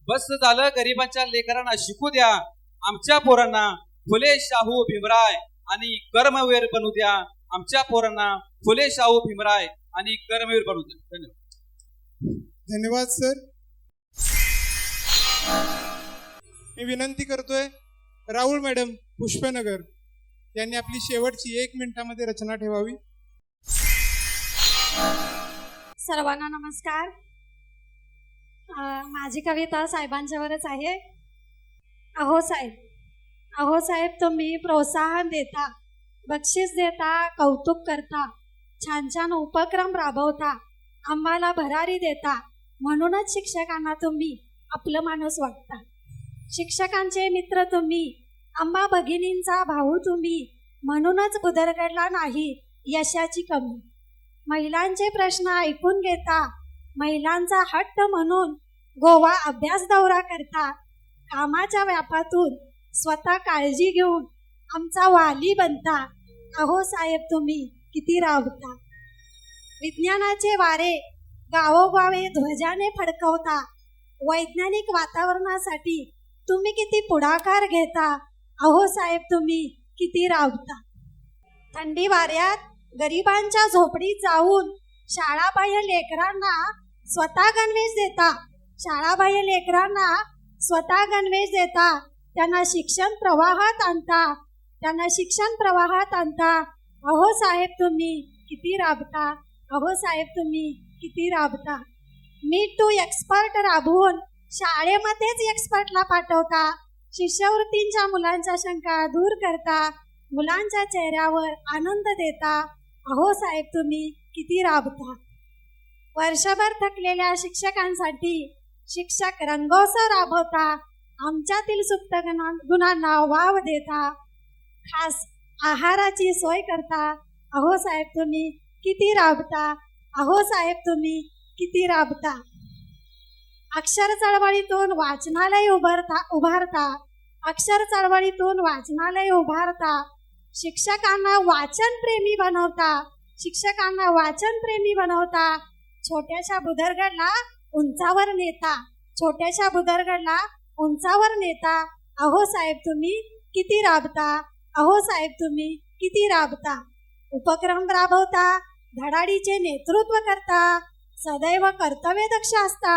बस झालं गरिबांच्या लेकरांना शिकू द्या. आमच्या पोरांना फुले शाहू भीमराय आणि कर्मवीर बनू द्या. आमच्या पोरांना फुले शाहू भीमराय आणि कर्मवीर बनू द्या. धन्यवाद. धन्यवाद सर. मी विनंती करतोय राहुल मॅडम पुष्पनगर यांनी आपली शेवटची 1 मिनिटामध्ये रचना ठेवावी. सर्वांना नमस्कार. माझी कविता साहेबांच्यावरच आहे. अहो साहेब तुम्ही प्रोत्साहन देता, बक्षीस देता, कौतुक करता, छान छान उपक्रम राबवता, आम्हाला भरारी देता. म्हणूनच शिक्षकांना तुम्ही आपलं माणूस वाटता. शिक्षकांचे मित्र तुम्ही, आम्हा भगिनींचा भाऊ तुम्ही. म्हणूनच उदरगडला नाही यशाची कमी. महिलांचे प्रश्न ऐकून घेता, महिलांचा हट्ट म्हणून गोवा अभ्यास दौरा करता. कामाच्या व्यापातून स्वतः काळजी घेऊन आमचा वाली बनता. अहो साहेब तुम्ही किती राबता. विज्ञानाचे वारे गावोगावे ध्वजाने फडकवता. वैज्ञानिक वातावरणासाठी तुम्ही किती पुढाकार घेता. अहो साहेब तुम्ही किती राबता. थंडी वाऱ्यात गरिबांच्या झोपडीत जाऊन शाळाबाह्य लेकरांना स्वतः गणवेश देता, शाळाबाह्य लेकरांना स्वतः गणवेश देता, त्यांना शिक्षण प्रवाहात आणता, त्यांना शिक्षण प्रवाहात आणता. अहो साहेब तुम्ही किती राबता, अहो साहेब तुम्ही किती राबता. मीट टू एक्सपर्ट राबवून शाळेमध्येच एक्सपर्टला पाठवता, शिष्यवृत्तींच्या मुलांच्या शंका दूर करता, मुलांच्या चेहऱ्यावर आनंद देता. अहो साहेब तुम्ही किती राबता. वर्षभर थकलेल्या शिक्षकांसाठी शिक्षक रंगोत्सव राबवता, आमच्यातील सुप्त गुणांना वाव देता, खास आहाराची सोय करता. अहो साहेब तुम्ही किती राबता, अहो साहेब तुम्ही किती राबता. अक्षर चळवळीतून वाचनालय उभारता, अक्षर चळवळीतून वाचनालय उभारता, शिक्षकांना वाचन प्रेमी बनवता, शिक्षकांना वाचन प्रेमी बनवता. छोट्याशा बुधरगडला उंचावर नेता, छोट्याशा बुधरगडला उंचावर नेता. अहो साहेब तुम्ही किती राबता, अहो साहेब तुम्ही किती राबता. उपक्रम राबवता, धडाडीचे नेतृत्व करता, सदैव कर्तव्यदक्ष असता,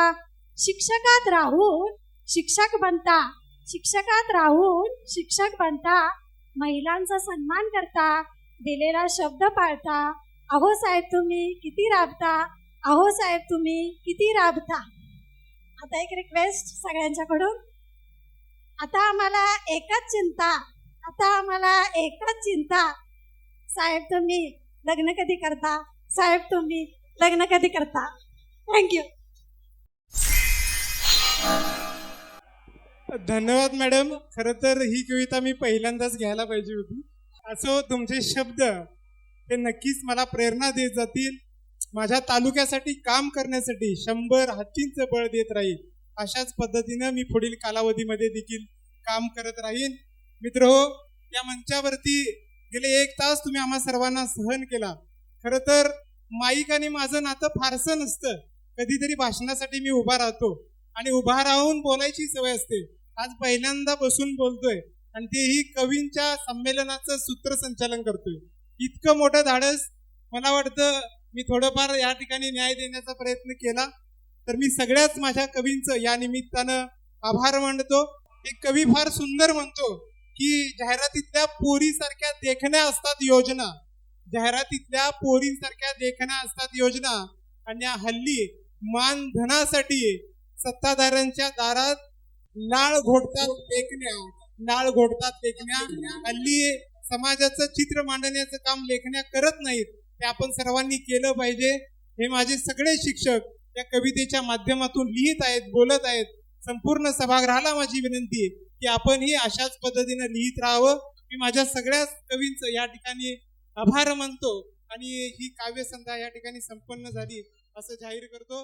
शिक्षकात राहून शिक्षक बनता, शिक्षकात राहून शिक्षक बनता. महिलांचा सन्मान करता, दिलेला शब्द पाळता. अहो साहेब तुम्ही किती राबता, अहो साहेब तुम्ही किती राबता. आता एक रिक्वेस्ट सगळ्यांच्याकडून, आता आम्हाला एकच चिंता, आता आम्हाला एकच चिंता, साहेब तुम्ही लग्न कधी करता, साहेब तुम्ही लग्न कधी करता. थँक्यू. धन्यवाद मॅडम. खरं तर ही कविता मी पहिल्यांदाच घ्यायला पाहिजे होती. असो, तुमचे शब्द हे नक्कीच मला प्रेरणा देत जातील. माझ्या तालुक्यासाठी काम करण्यासाठी 100 हातींचं बळ देत राहील. अशाच पद्धतीनं मी पुढील कालावधीमध्ये देखील काम करत राहीन. मित्रहो, या मंचावरती गेले 1 तास तुम्ही आम्हा सर्वांना सहन केला. खरं तर माईक आणि माझं नातं फारसं नसतं. कधीतरी भाषणासाठी मी उभा राहतो आणि उभा राहून बोलायची सवय असते. आज पहिल्यांदा बसून बोलतोय आणि तेही कवींच्या संमेलनाचं सूत्रसंचालन करतोय. इतकं मोठं धाडस मला वाटतं मी थोडंफार या ठिकाणी न्याय देण्याचा प्रयत्न केला. तर मी सगळ्याच माझ्या कवींचं या निमित्तानं आभार मानतो. एक कवी फार सुंदर म्हणतो की जाहिरातीतल्या पोरीसारख्या देखण्या असतात योजना, जाहिरातीतल्या पोरीसारख्या देखण्या असतात योजना, आणि हल्ली मानधनासाठी सत्ताधाऱ्यांच्या दारात लाळ घोटतात लेखण्या, लाळ घोटतात लेखण्या. हल्ली समाजाचं चित्र मांडण्याचं काम लेखण्या करत नाहीत. ते आपण सर्वांनी केलं पाहिजे. हे माझे सगळे शिक्षक या कवितेच्या माध्यमातून लिहित आहेत, बोलत आहेत. संपूर्ण सभागृहाला माझी विनंती आहे की आपणही अशाच पद्धतीने लिहित राहावं. मी माझ्या सगळ्या कवींचं या ठिकाणी आभार मानतो आणि ही काव्यसंध्या या ठिकाणी संपन्न झाली असं जाहीर करतो.